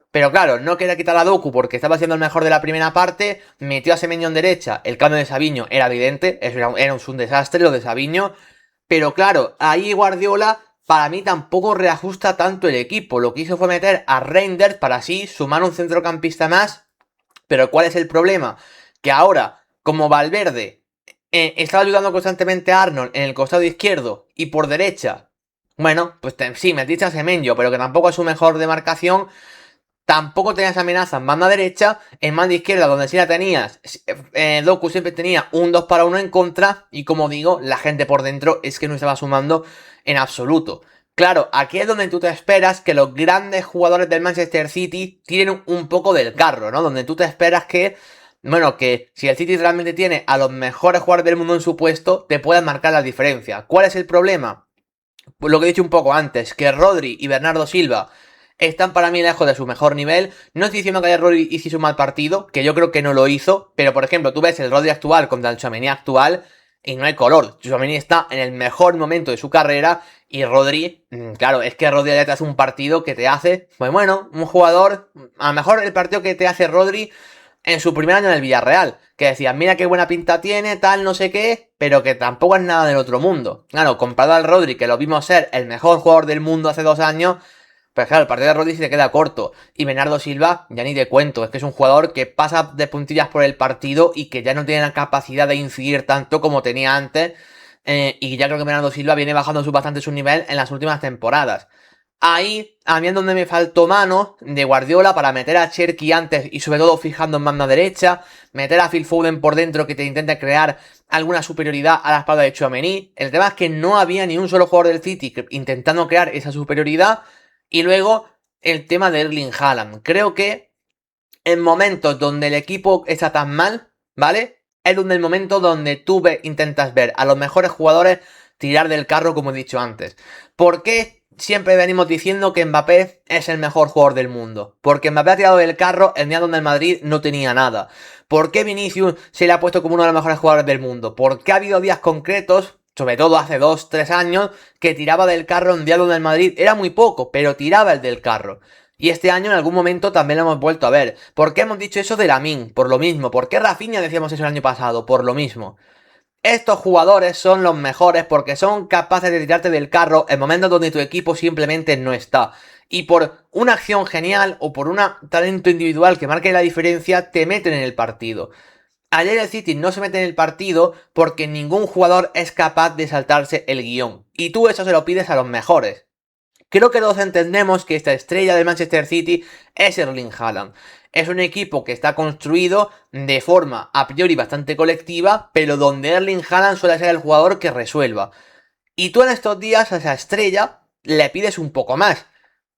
Speaker 1: Pero claro, no quería quitar a Doku porque estaba siendo el mejor de la primera parte, metió a Semenyo en derecha, el cambio de Savinho era evidente, era un desastre lo de Savinho. Pero claro, ahí Guardiola para mí tampoco reajusta tanto el equipo. Lo que hizo fue meter a Reinders para así sumar un centrocampista más. Pero ¿cuál es el problema? Que ahora, como Valverde estaba ayudando constantemente a Arnold en el costado izquierdo y por derecha, bueno, pues sí, metiste a Semenyo, pero que tampoco es su mejor demarcación. Tampoco tenías amenaza en banda derecha, en banda izquierda, donde sí la tenías, Doku siempre tenía un 2 para 1 en contra, y como digo, la gente por dentro es que no estaba sumando en absoluto. Claro, aquí es donde tú te esperas que los grandes jugadores del Manchester City tiren un poco del carro, ¿no? Donde tú te esperas que, bueno, que si el City realmente tiene a los mejores jugadores del mundo en su puesto, te puedan marcar la diferencia. ¿Cuál es el problema? Pues lo que he dicho un poco antes, que Rodri y Bernardo Silva están para mí lejos de su mejor nivel. No estoy diciendo que Rodri hiciese un mal partido, que yo creo que no lo hizo, pero por ejemplo, tú ves el Rodri actual contra el Tchouaméni actual, y no hay color. Tchouaméni está en el mejor momento de su carrera y Rodri, claro, es que Rodri ya te hace un partido que te hace, pues bueno, un jugador, a lo mejor el partido que te hace Rodri en su primer año en el Villarreal, que decías, mira qué buena pinta tiene, tal, no sé qué, pero que tampoco es nada del otro mundo. Claro, comparado al Rodri, que lo vimos ser el mejor jugador del mundo hace 2 años, pues claro, el partido de Rodri se te queda corto. Y Bernardo Silva, ya ni te cuento, es que es un jugador que pasa de puntillas por el partido y que ya no tiene la capacidad de incidir tanto como tenía antes. Y ya creo que Bernardo Silva viene bajando bastante su nivel en las últimas temporadas. Ahí, a mí es donde me faltó mano de Guardiola para meter a Cherki antes y sobre todo fijando en banda derecha, meter a Phil Foden por dentro que te intente crear alguna superioridad a la espalda de Tchouaméni. El tema es que no había ni un solo jugador del City intentando crear esa superioridad. Y luego el tema de Erling Haaland. Creo que en momentos donde el equipo está tan mal, ¿vale? Es donde el momento donde tú intentas ver a los mejores jugadores tirar del carro, como he dicho antes. ¿Por qué siempre venimos diciendo que Mbappé es el mejor jugador del mundo? Porque Mbappé ha tirado del carro el día donde el Madrid no tenía nada. ¿Por qué Vinicius se le ha puesto como uno de los mejores jugadores del mundo? Porque ha habido días concretos, sobre todo hace 2-3 años, que tiraba del carro en día donde el Madrid era muy poco, pero tiraba el del carro. Y este año en algún momento también lo hemos vuelto a ver. ¿Por qué hemos dicho eso de Lamine? Por lo mismo. ¿Por qué Rafinha decíamos eso el año pasado? Por lo mismo. Estos jugadores son los mejores porque son capaces de tirarte del carro en momentos donde tu equipo simplemente no está. Y por una acción genial o por un talento individual que marque la diferencia, te meten en el partido. Ayer el City no se mete en el partido porque ningún jugador es capaz de saltarse el guión. Y tú eso se lo pides a los mejores. Creo que todos entendemos que esta estrella del Manchester City es Erling Haaland. Es un equipo que está construido de forma a priori bastante colectiva, pero donde Erling Haaland suele ser el jugador que resuelva. Y tú en estos días a esa estrella le pides un poco más.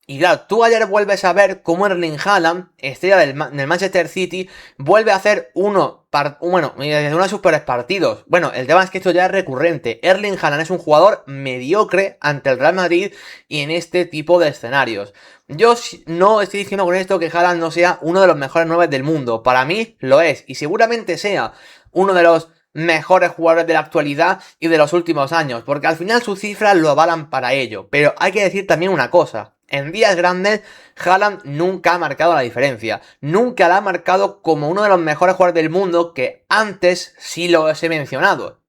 Speaker 1: Y claro, tú ayer vuelves a ver cómo Erling Haaland, estrella del Manchester City, vuelve a hacer uno de sus peores partidos. Bueno, el tema es que esto ya es recurrente. Erling Haaland es un jugador mediocre ante el Real Madrid y en este tipo de escenarios. Yo no estoy diciendo con esto que Haaland no sea uno de los mejores 9 del mundo. Para mí lo es. Y seguramente sea uno de los mejores jugadores de la actualidad y de los últimos años, porque al final sus cifras lo avalan para ello. Pero hay que decir también una cosa. En días grandes, Haaland nunca ha marcado la diferencia. Nunca la ha marcado como uno de los mejores jugadores del mundo que antes sí lo he mencionado.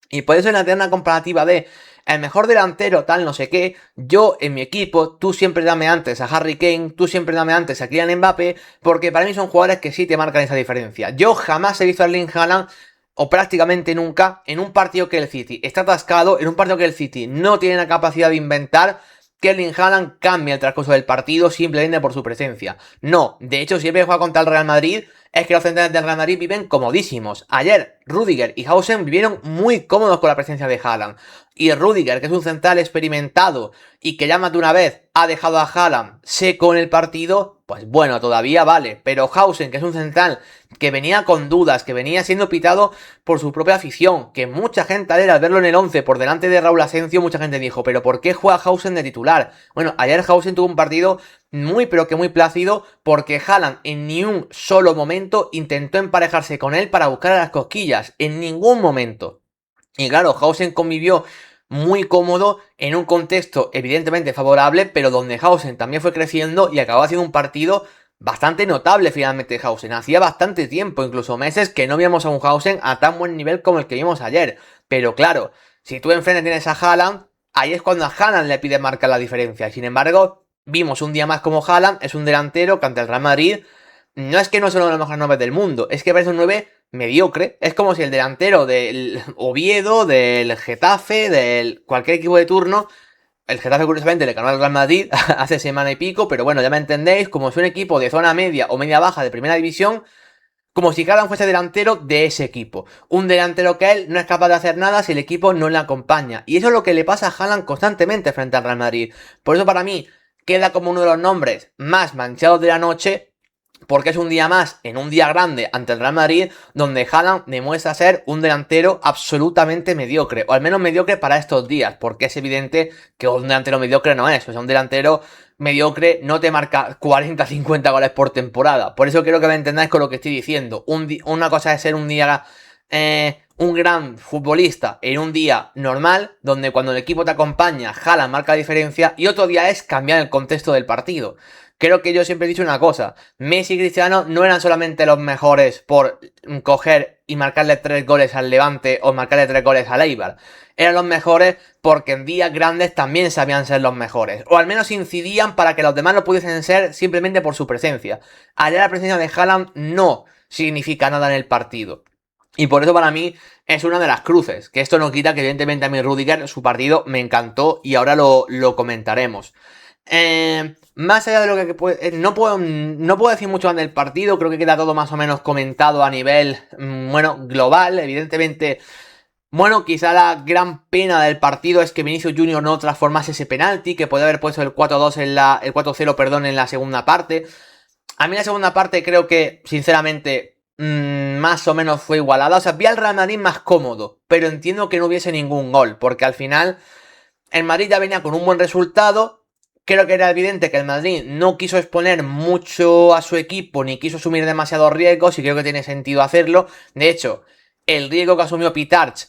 Speaker 1: Y por eso en la eterna comparativa de el mejor delantero tal no sé qué, yo en mi equipo, tú siempre dame antes a Harry Kane, tú siempre dame antes a Kylian Mbappé, porque para mí son jugadores que sí te marcan esa diferencia. Yo jamás he visto a Erling Haaland o prácticamente nunca en un partido que el City está atascado, en un partido que el City no tiene la capacidad de inventar, que Erling Haaland cambia el transcurso del partido simplemente por su presencia. No, de hecho, si siempre juega contra el Real Madrid, es que los centrales del Real Madrid viven comodísimos. Ayer, Rüdiger y Hausen vivieron muy cómodos con la presencia de Haaland. Y Rüdiger, que es un central experimentado y que ya más de una vez ha dejado a Haaland seco en el partido, pues bueno, todavía vale. Pero Hausen, que es un central que venía con dudas, que venía siendo pitado por su propia afición, que mucha gente al verlo en el 11 por delante de Raúl Asensio, mucha gente dijo, pero ¿por qué juega Hausen de titular? Bueno, ayer Hausen tuvo un partido muy pero que muy plácido porque Haaland en ni un solo momento intentó emparejarse con él para buscar a las cosquillas, en ningún momento. Y claro, Hausen convivió muy cómodo en un contexto evidentemente favorable, pero donde Hausen también fue creciendo y acabó haciendo un partido bastante notable finalmente Hausen. Hacía bastante tiempo, incluso meses, que no víamos a un Hausen a tan buen nivel como el que vimos ayer. Pero claro, si tú enfrente tienes a Haaland, ahí es cuando a Haaland le pide marcar la diferencia. Sin embargo, vimos un día más como Haaland es un delantero que ante el Real Madrid no es que no sea uno de los mejores 9 del mundo, es que parece un 9 mediocre. Es como si el delantero del Oviedo, del Getafe, del cualquier equipo de turno, el Getafe curiosamente le ganó al Real Madrid hace semana y pico, pero bueno, ya me entendéis, como si un equipo de zona media o media baja de primera división, como si Haaland fuese delantero de ese equipo. Un delantero que él no es capaz de hacer nada si el equipo no le acompaña. Y eso es lo que le pasa a Haaland constantemente frente al Real Madrid. Por eso para mí queda como uno de los nombres más manchados de la noche, porque es un día más en un día grande ante el Real Madrid donde Haaland demuestra ser un delantero absolutamente mediocre, o al menos mediocre para estos días, porque es evidente que un delantero mediocre no es. O sea, un delantero mediocre no te marca 40-50 goles por temporada. Por eso quiero que me entendáis con lo que estoy diciendo. Una cosa es ser un un gran futbolista en un día normal, donde cuando el equipo te acompaña, Haaland marca la diferencia, y otro día es cambiar el contexto del partido. Creo que yo siempre he dicho una cosa, Messi y Cristiano no eran solamente los mejores por coger y marcarle 3 goles al Levante o marcarle 3 goles al Eibar. Eran los mejores porque en días grandes también sabían ser los mejores, o al menos incidían para que los demás no pudiesen ser simplemente por su presencia. Ayer la presencia de Haaland no significa nada en el partido. Y por eso para mí es una de las cruces. Que esto no quita que evidentemente a mí Rudiger, su partido me encantó y ahora lo comentaremos. Más allá de lo que no puedo decir mucho más del partido. Creo que queda todo más o menos comentado a nivel, bueno, global. Evidentemente, bueno, quizá la gran pena del partido es que Vinicius Junior no transformase ese penalti, que podía haber puesto el 4-2 el 4-0, perdón, en la segunda parte. A mí la segunda parte creo que, sinceramente, más o menos fue igualada. O sea, vi al Real Madrid más cómodo, pero entiendo que no hubiese ningún gol, porque al final el Madrid ya venía con un buen resultado. Creo que era evidente que el Madrid no quiso exponer mucho a su equipo, ni quiso asumir demasiados riesgos, y creo que tiene sentido hacerlo. De hecho, el riesgo que asumió Pitarch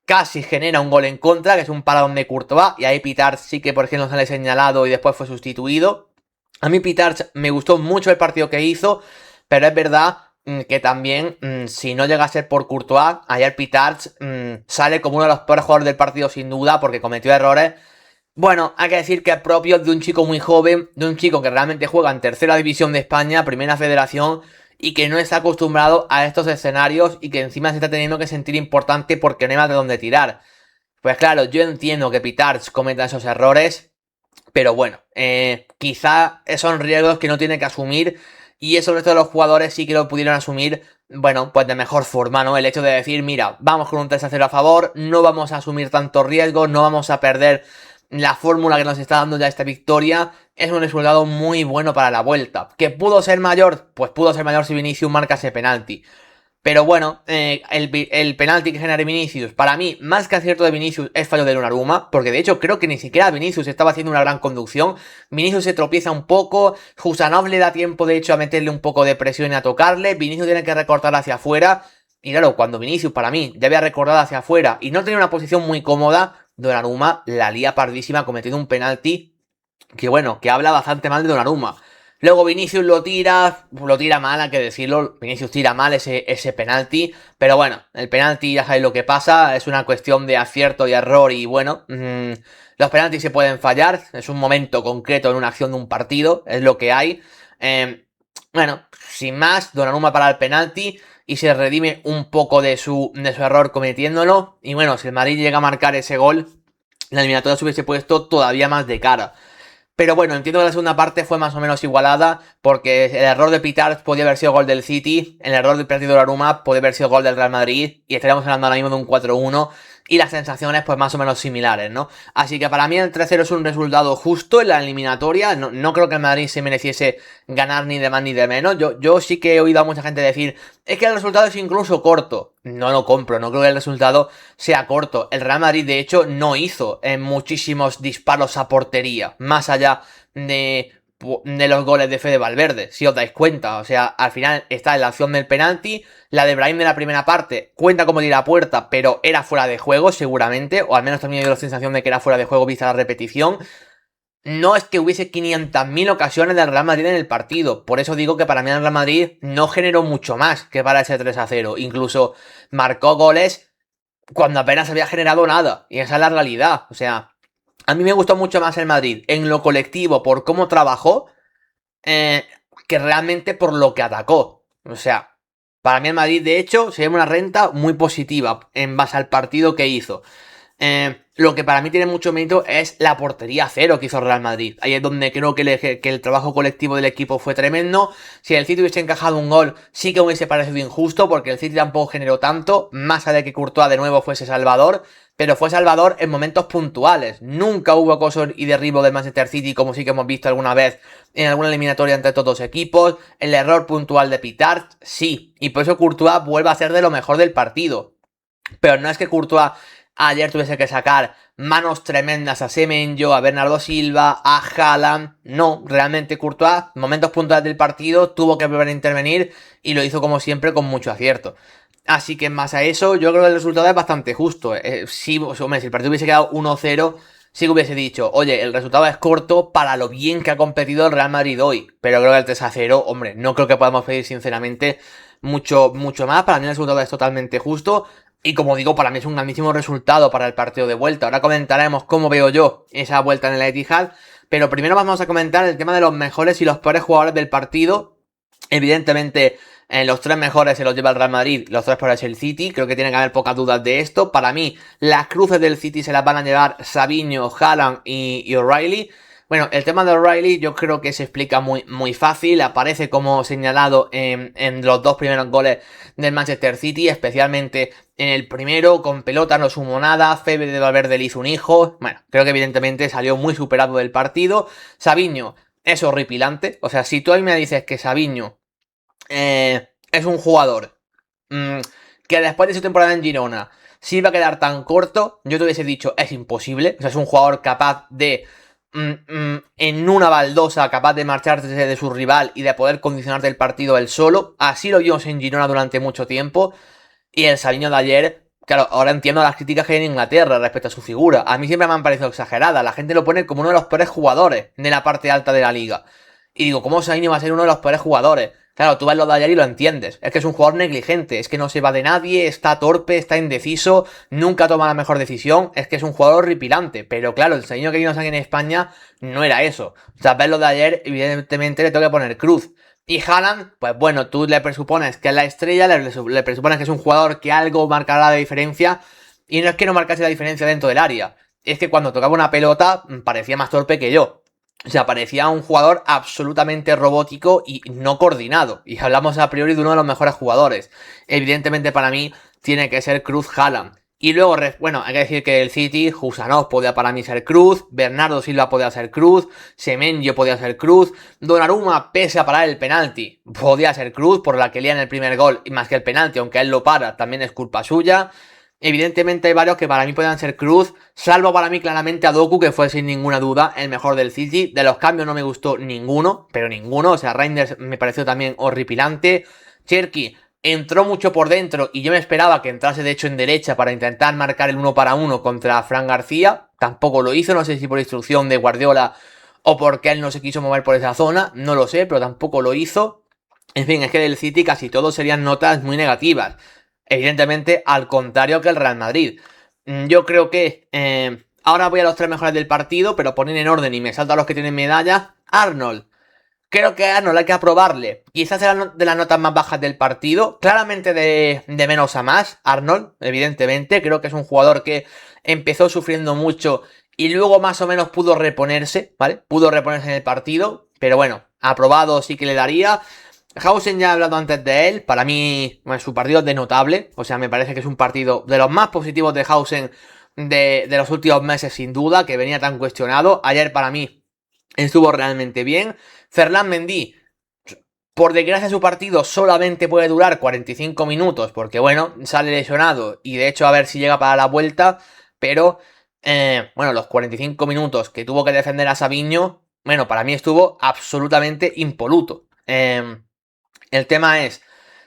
Speaker 1: casi genera un gol en contra, que es un paradón de Courtois, y ahí Pitarch sí que por ejemplo sale señalado y después fue sustituido. A mí Pitarch me gustó mucho el partido que hizo, pero es verdad que también, si no llega a ser por Courtois, ayer Pitarch sale como uno de los peores jugadores del partido sin duda, porque cometió errores. Bueno, hay que decir que es propio de un chico muy joven, de un chico que realmente juega en tercera división de España, primera federación, y que no está acostumbrado a estos escenarios y que encima se está teniendo que sentir importante porque no hay más de dónde tirar. Pues claro, yo entiendo que Pitarch cometa esos errores, pero bueno, quizá son riesgos que no tiene que asumir, y eso el resto de los jugadores sí que lo pudieron asumir, bueno, pues de mejor forma, ¿no? El hecho de decir, mira, vamos con un 3-0 a favor, no vamos a asumir tantos riesgos, no vamos a perder la fórmula que nos está dando ya esta victoria. Es un resultado muy bueno para la vuelta. ¿Que pudo ser mayor? Pues pudo ser mayor si Vinicius marca ese penalti. Pero bueno, el penalti que genera Vinicius, para mí, más que acierto de Vinicius, es fallo de Donnarumma, porque de hecho creo que ni siquiera Vinicius estaba haciendo una gran conducción. Vinicius se tropieza un poco, Husanov le da tiempo de hecho a meterle un poco de presión y a tocarle, Vinicius tiene que recortar hacia afuera, y claro, cuando Vinicius para mí ya había recortado hacia afuera y no tenía una posición muy cómoda, Donnarumma la lía pardísima cometiendo un penalti que bueno, que habla bastante mal de Donnarumma. Luego Vinicius lo tira mal, hay que decirlo. Vinicius tira mal ese penalti. Pero bueno, el penalti ya sabéis lo que pasa. Es una cuestión de acierto y error. Y bueno, los penaltis se pueden fallar. Es un momento concreto en una acción de un partido. Es lo que hay. Bueno, sin más, Donnarumma para el penalti y se redime un poco de su error cometiéndolo. Y bueno, si el Madrid llega a marcar ese gol, la eliminatoria se hubiese puesto todavía más de cara. Pero bueno, entiendo que la segunda parte fue más o menos igualada, porque el error de Pitarch podía haber sido gol del City, el error del partido de Donnarumma podía haber sido gol del Real Madrid, y estaríamos hablando ahora mismo de un 4-1, y las sensaciones pues más o menos similares, ¿no? Así que para mí el 3-0 es un resultado justo en la eliminatoria. No creo que el Madrid se mereciese ganar ni de más ni de menos. Yo sí que he oído a mucha gente decir, es que el resultado es incluso corto. No lo compro, no creo que el resultado sea corto. El Real Madrid de hecho no hizo muchísimos disparos a portería, más allá de los goles de Fede Valverde, si os dais cuenta. O sea, al final está la acción del penalti, la de Brahim de la primera parte cuenta como tira a puerta, pero era fuera de juego seguramente, o al menos también he la sensación de que era fuera de juego vista la repetición. No es que hubiese 500.000 ocasiones del Real Madrid en el partido, por eso digo que para mí el Real Madrid no generó mucho más que para ese 3-0, incluso marcó goles cuando apenas había generado nada, y esa es la realidad. O sea, a mí me gustó mucho más el Madrid en lo colectivo por cómo trabajó, que realmente por lo que atacó. O sea, para mí el Madrid de hecho se lleva una renta muy positiva en base al partido que hizo. Lo que para mí tiene mucho mérito es la portería cero que hizo el Real Madrid. Ahí es donde creo que el trabajo colectivo del equipo fue tremendo. Si el City hubiese encajado un gol, sí que hubiese parecido injusto, porque el City tampoco generó tanto, más allá de que Courtois de nuevo fuese salvador, pero fue salvador en momentos puntuales. Nunca hubo acoso y derribo del Manchester City, como sí que hemos visto alguna vez en alguna eliminatoria entre estos dos equipos. El error puntual de Pitarch, sí, y por eso Courtois vuelve a ser de lo mejor del partido. Pero no es que Courtois ayer tuviese que sacar manos tremendas a Semenyo, a Bernardo Silva, a Haaland. No, realmente Courtois, momentos puntuales del partido, tuvo que volver a intervenir y lo hizo como siempre con mucho acierto. Así que en base a eso, yo creo que el resultado es bastante justo. Sí, hombre, si el partido hubiese quedado 1-0, sí que hubiese dicho, oye, el resultado es corto para lo bien que ha competido el Real Madrid hoy. Pero creo que el 3-0, hombre, no creo que podamos pedir sinceramente mucho más. Para mí el resultado es totalmente justo. Y como digo, para mí es un grandísimo resultado para el partido de vuelta. Ahora comentaremos cómo veo yo esa vuelta en el Etihad. Pero primero vamos a comentar el tema de los mejores y los peores jugadores del partido. Evidentemente, los tres mejores se los lleva el Real Madrid, los tres peores el City. Creo que tiene que haber pocas dudas de esto. Para mí, las cruces del City se las van a llevar Savinho, Haaland y O'Reilly. Bueno, el tema de O'Reilly yo creo que se explica muy fácil. Aparece como señalado en los dos primeros goles del Manchester City, especialmente en el primero, con pelota no sumó nada. Fede de Valverde le hizo un hijo. Bueno, creo que evidentemente salió muy superado del partido. Savinho es horripilante. O sea, si tú a mí me dices que Savinho es un jugador que después de su temporada en Girona, si iba a quedar tan corto, yo te hubiese dicho, es imposible. O sea, es un jugador capaz de, en una baldosa, capaz de marcharse de su rival y de poder condicionarte el partido él solo. Así lo vimos en Girona durante mucho tiempo. Y el Savinho de ayer, claro, ahora entiendo las críticas que hay en Inglaterra respecto a su figura. A mí siempre me han parecido exageradas. La gente lo pone como uno de los peores jugadores de la parte alta de la liga. Y digo, ¿cómo Savinho va a ser uno de los peores jugadores? Claro, tú ves lo de ayer y lo entiendes. Es que es un jugador negligente, es que no se va de nadie, está torpe, está indeciso, nunca toma la mejor decisión, es que es un jugador horripilante. Pero claro, el Savinho que vimos aquí en España no era eso. O sea, ves lo de ayer, evidentemente le tengo que poner cruz. Y Haaland, pues bueno, tú le presupones que es la estrella, le presupones que es un jugador que algo marcará la diferencia. Y no es que no marcase la diferencia dentro del área, es que cuando tocaba una pelota parecía más torpe que yo. O sea, parecía un jugador absolutamente robótico y no coordinado. Y hablamos a priori de uno de los mejores jugadores. Evidentemente para mí tiene que ser Cruz Haaland. Y luego, bueno, hay que decir que el City, Husanov podía para mí ser Cruz, Bernardo Silva podía ser Cruz, Semenyo podía ser Cruz, Donnarumma, pese a parar el penalti, podía ser Cruz por la que lía en el primer gol, y más que el penalti, aunque él lo para, también es culpa suya. Evidentemente hay varios que para mí puedan ser Cruz, salvo para mí claramente a Doku, que fue sin ninguna duda el mejor del City. De los cambios no me gustó ninguno, pero ninguno. O sea, Reinders me pareció también horripilante. Cherky entró mucho por dentro y yo me esperaba que entrase de hecho en derecha para intentar marcar el 1-1 contra Fran García. Tampoco lo hizo, no sé si por instrucción de Guardiola o porque él no se quiso mover por esa zona, no lo sé, pero tampoco lo hizo. En fin, es que del City casi todos serían notas muy negativas. Evidentemente, al contrario que el Real Madrid. Yo creo que ahora voy a los tres mejores del partido, pero ponen en orden y me salto a los que tienen medalla. Arnold. Creo que a Arnold hay que aprobarle. Quizás de las notas más bajas del partido. Claramente de menos a más. Arnold, evidentemente. Creo que es un jugador que empezó sufriendo mucho y luego más o menos pudo reponerse, ¿vale? Pudo reponerse en el partido. Pero bueno, aprobado sí que le daría. Hausen ya he hablado antes de él, para mí bueno, su partido es de notable, o sea, me parece que es un partido de los más positivos de Hausen de los últimos meses sin duda, que venía tan cuestionado. Ayer para mí estuvo realmente bien. Ferland Mendy, por desgracia su partido solamente puede durar 45 minutos, porque bueno, sale lesionado y de hecho a ver si llega para la vuelta, pero bueno, los 45 minutos que tuvo que defender a Savinho, bueno, para mí estuvo absolutamente impoluto. El tema es,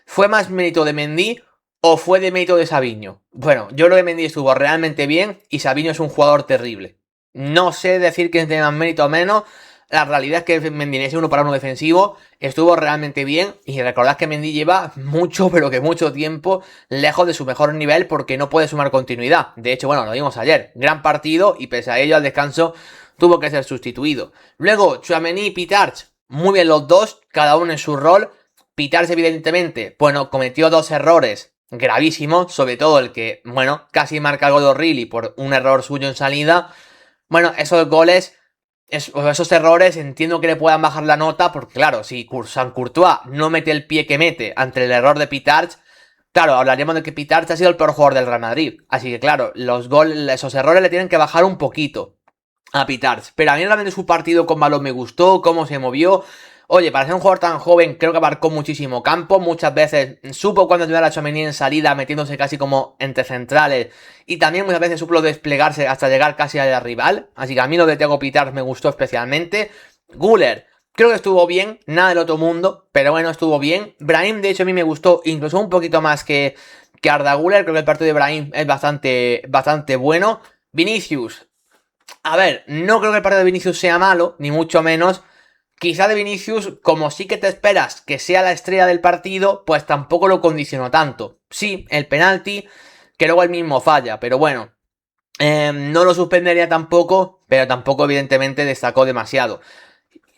Speaker 1: ¿fue más mérito de Mendy o fue de mérito de Savinho? Bueno, yo creo que Mendy estuvo realmente bien y Savinho es un jugador terrible. No sé decir que tenga más mérito o menos. La realidad es que Mendy en ese 1-1 defensivo estuvo realmente bien. Y recordad que Mendy lleva mucho, pero que mucho tiempo lejos de su mejor nivel porque no puede sumar continuidad. De hecho, bueno, lo vimos ayer. Gran partido y pese a ello al descanso tuvo que ser sustituido. Luego, Tchouaméni y Pitarch. Muy bien los dos, cada uno en su rol. Pitarch evidentemente, bueno, cometió dos errores gravísimos, sobre todo el que, bueno, casi marca el gol de O'Reilly por un error suyo en salida. Bueno, esos goles, esos errores entiendo que le puedan bajar la nota, porque claro, si Courtois no mete el pie que mete ante el error de Pitarch, claro, hablaríamos de que Pitarch ha sido el peor jugador del Real Madrid. Así que claro, los goles, esos errores le tienen que bajar un poquito a Pitarch. Pero a mí realmente su partido con balón me gustó, cómo se movió. Oye, para ser un jugador tan joven, creo que abarcó muchísimo campo. Muchas veces supo cuando ayudar a Tchouaméni en salida, metiéndose casi como entre centrales. Y también muchas veces supo desplegarse hasta llegar casi al rival. Así que a mí lo de Thiago Pitarch me gustó especialmente. Güler, creo que estuvo bien, nada del otro mundo, pero bueno, estuvo bien. Brahim, de hecho, a mí me gustó incluso un poquito más que que Arda Güler. Creo que el partido de Brahim es bastante bueno. Vinicius, a ver, no creo que el partido de Vinicius sea malo, ni mucho menos. Quizá de Vinicius, como sí que te esperas que sea la estrella del partido, pues tampoco lo condicionó tanto. Sí, el penalti, que luego él mismo falla, pero bueno, no lo suspendería tampoco, pero tampoco evidentemente destacó demasiado.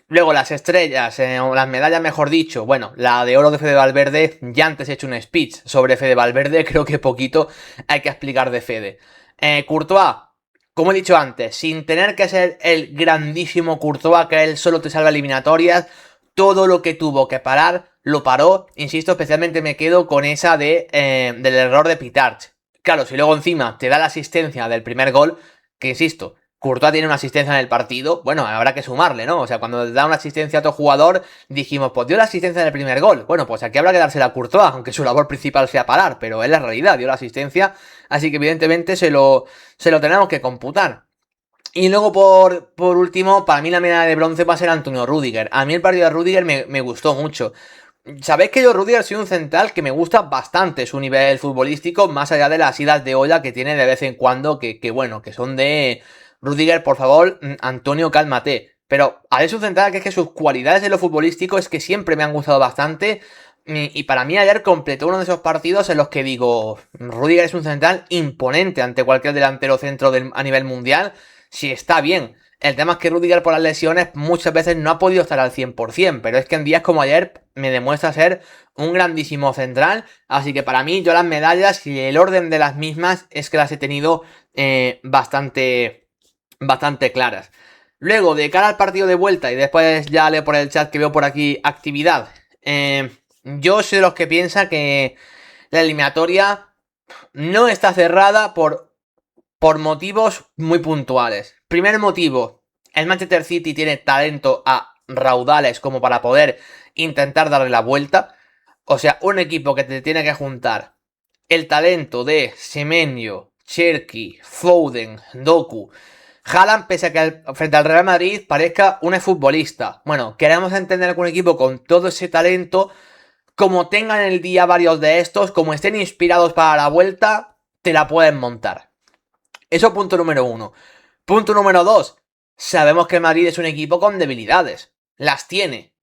Speaker 1: Luego las estrellas, o las medallas mejor dicho, bueno, la de oro de Fede Valverde, ya antes he hecho un speech sobre Fede Valverde, creo que poquito hay que explicar de Fede. Courtois, como he dicho antes, sin tener que ser el grandísimo Courtois, que él solo te salva eliminatorias, todo lo que tuvo que parar, lo paró. Insisto, especialmente me quedo con esa del error de Pitarch. Claro, si luego encima te da la asistencia del primer gol, que insisto, Courtois tiene una asistencia en el partido, bueno, habrá que sumarle, ¿no? O sea, cuando da una asistencia a otro jugador, dijimos, pues dio la asistencia en el primer gol. Bueno, pues aquí habrá que dársela a Courtois, aunque su labor principal sea parar, pero es la realidad, dio la asistencia, así que evidentemente se lo tenemos que computar. Y luego, por último, para mí la medalla de bronce va a ser Antonio Rüdiger. A mí el partido de Rüdiger me gustó mucho. Sabéis que yo, Rüdiger, soy un central que me gusta bastante su nivel futbolístico, más allá de las idas de olla que tiene de vez en cuando, que bueno, que son de... Rüdiger, por favor, Antonio, cálmate. Pero a ver, es un central que es que sus cualidades en lo futbolístico es que siempre me han gustado bastante. Y para mí ayer completó uno de esos partidos en los que digo, Rüdiger es un central imponente ante cualquier delantero centro a nivel mundial, si está bien. El tema es que Rüdiger por las lesiones muchas veces no ha podido estar al 100%, pero es que en días como ayer me demuestra ser un grandísimo central, así que para mí yo las medallas y el orden de las mismas es que las he tenido bastante claras. Luego, de cara al partido de vuelta, y después ya leo por el chat que veo por aquí actividad, yo soy de los que piensa que la eliminatoria no está cerrada por motivos muy puntuales. Primer motivo, el Manchester City tiene talento a raudales como para poder intentar darle la vuelta. O sea, un equipo que te tiene que juntar el talento de Semenyo, Cherki, Foden, Doku, Haaland, pese a que frente al Real Madrid parezca un futbolista. Bueno, queremos entender que un equipo con todo ese talento, como tengan el día varios de estos, como estén inspirados para la vuelta, te la pueden montar. Eso punto número 1. Punto número 2. Sabemos que el Madrid es un equipo con debilidades. Las tiene.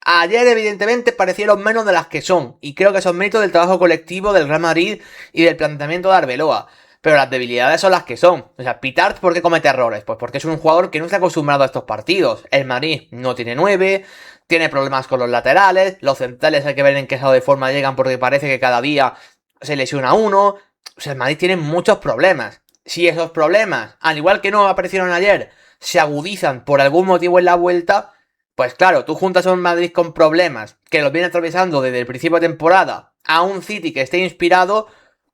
Speaker 1: Ayer evidentemente parecieron menos de las que son. Y creo que son méritos del trabajo colectivo del Real Madrid y del planteamiento de Arbeloa. Pero las debilidades son las que son. O sea, Pitarch, ¿por qué comete errores? Pues porque es un jugador que no está acostumbrado a estos partidos. El Madrid no tiene 9, tiene problemas con los laterales, los centrales hay que ver en qué estado de forma llegan porque parece que cada día se lesiona uno. O sea, el Madrid tiene muchos problemas. Si esos problemas, al igual que no aparecieron ayer, se agudizan por algún motivo en la vuelta, pues claro, tú juntas a un Madrid con problemas que los viene atravesando desde el principio de temporada a un City que esté inspirado,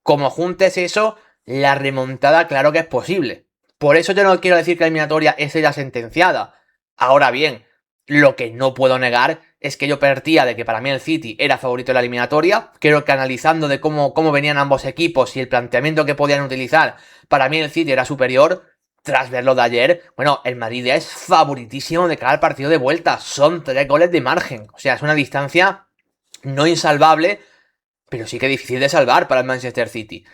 Speaker 1: como juntes eso, la remontada claro que es posible. Por eso yo no quiero decir que la eliminatoria es ya sentenciada. Ahora bien, lo que no puedo negar es que yo partía de que para mí el City era favorito en la eliminatoria. Creo que analizando de cómo venían ambos equipos y el planteamiento que podían utilizar, para mí el City era superior. Tras verlo de ayer, bueno, el Madrid es favoritísimo de cara al partido de vuelta. Son 3 goles de margen. O sea, es una distancia no insalvable, pero sí que difícil de salvar para el Manchester City.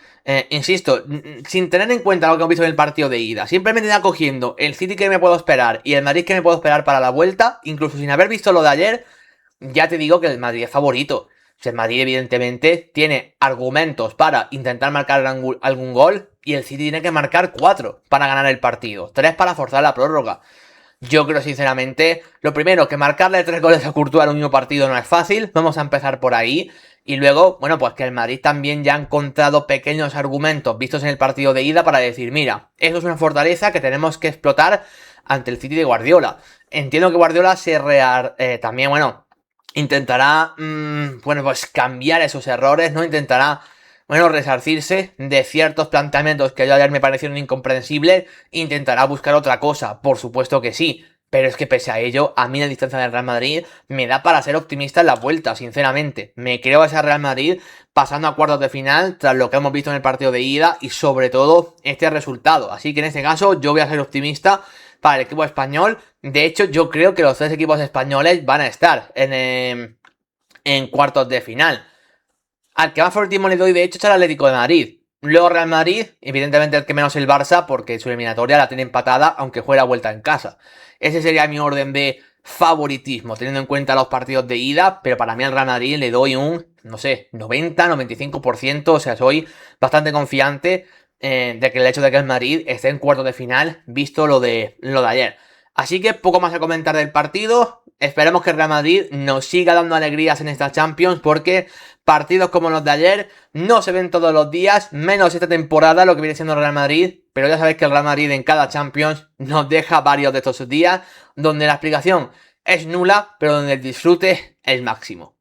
Speaker 1: Insisto, sin tener en cuenta lo que hemos visto en el partido de ida, simplemente ya cogiendo el City que me puedo esperar y el Madrid que me puedo esperar para la vuelta, incluso sin haber visto lo de ayer, ya te digo que el Madrid es favorito. O sea, el Madrid evidentemente tiene argumentos para intentar marcar algún gol y el City tiene que marcar 4 para ganar el partido, 3 para forzar la prórroga. Yo creo sinceramente, lo primero, que marcarle 3 goles a Courtois en un mismo partido no es fácil, vamos a empezar por ahí. Y luego, bueno, pues que el Madrid también ya ha encontrado pequeños argumentos vistos en el partido de ida para decir, mira, eso es una fortaleza que tenemos que explotar ante el City de Guardiola. Entiendo que Guardiola también, bueno, intentará, bueno, pues cambiar esos errores, ¿no? Intentará, bueno, resarcirse de ciertos planteamientos que yo ayer me parecieron incomprensibles, intentará buscar otra cosa, por supuesto que sí. Pero es que pese a ello, a mí la distancia del Real Madrid me da para ser optimista en la vuelta, sinceramente. Me creo a ese Real Madrid pasando a cuartos de final tras lo que hemos visto en el partido de ida y sobre todo este resultado. Así que en este caso yo voy a ser optimista para el equipo español. De hecho, yo creo que los 3 equipos españoles van a estar en cuartos de final. Al que más favoritismo le doy, de hecho, es al Atlético de Madrid. Luego Real Madrid, evidentemente el que menos el Barça, porque su eliminatoria la tiene empatada, aunque fuera vuelta en casa. Ese sería mi orden de favoritismo, teniendo en cuenta los partidos de ida, pero para mí al Real Madrid le doy un, no sé, 90-95%, o sea, soy bastante confiante de que el hecho de que el Madrid esté en cuartos de final, visto lo de ayer. Así que poco más a comentar del partido. Esperemos que el Real Madrid nos siga dando alegrías en esta Champions, porque partidos como los de ayer no se ven todos los días, menos esta temporada, lo que viene siendo el Real Madrid. Pero ya sabéis que el Real Madrid en cada Champions nos deja varios de estos días donde la explicación es nula, pero donde el disfrute es máximo.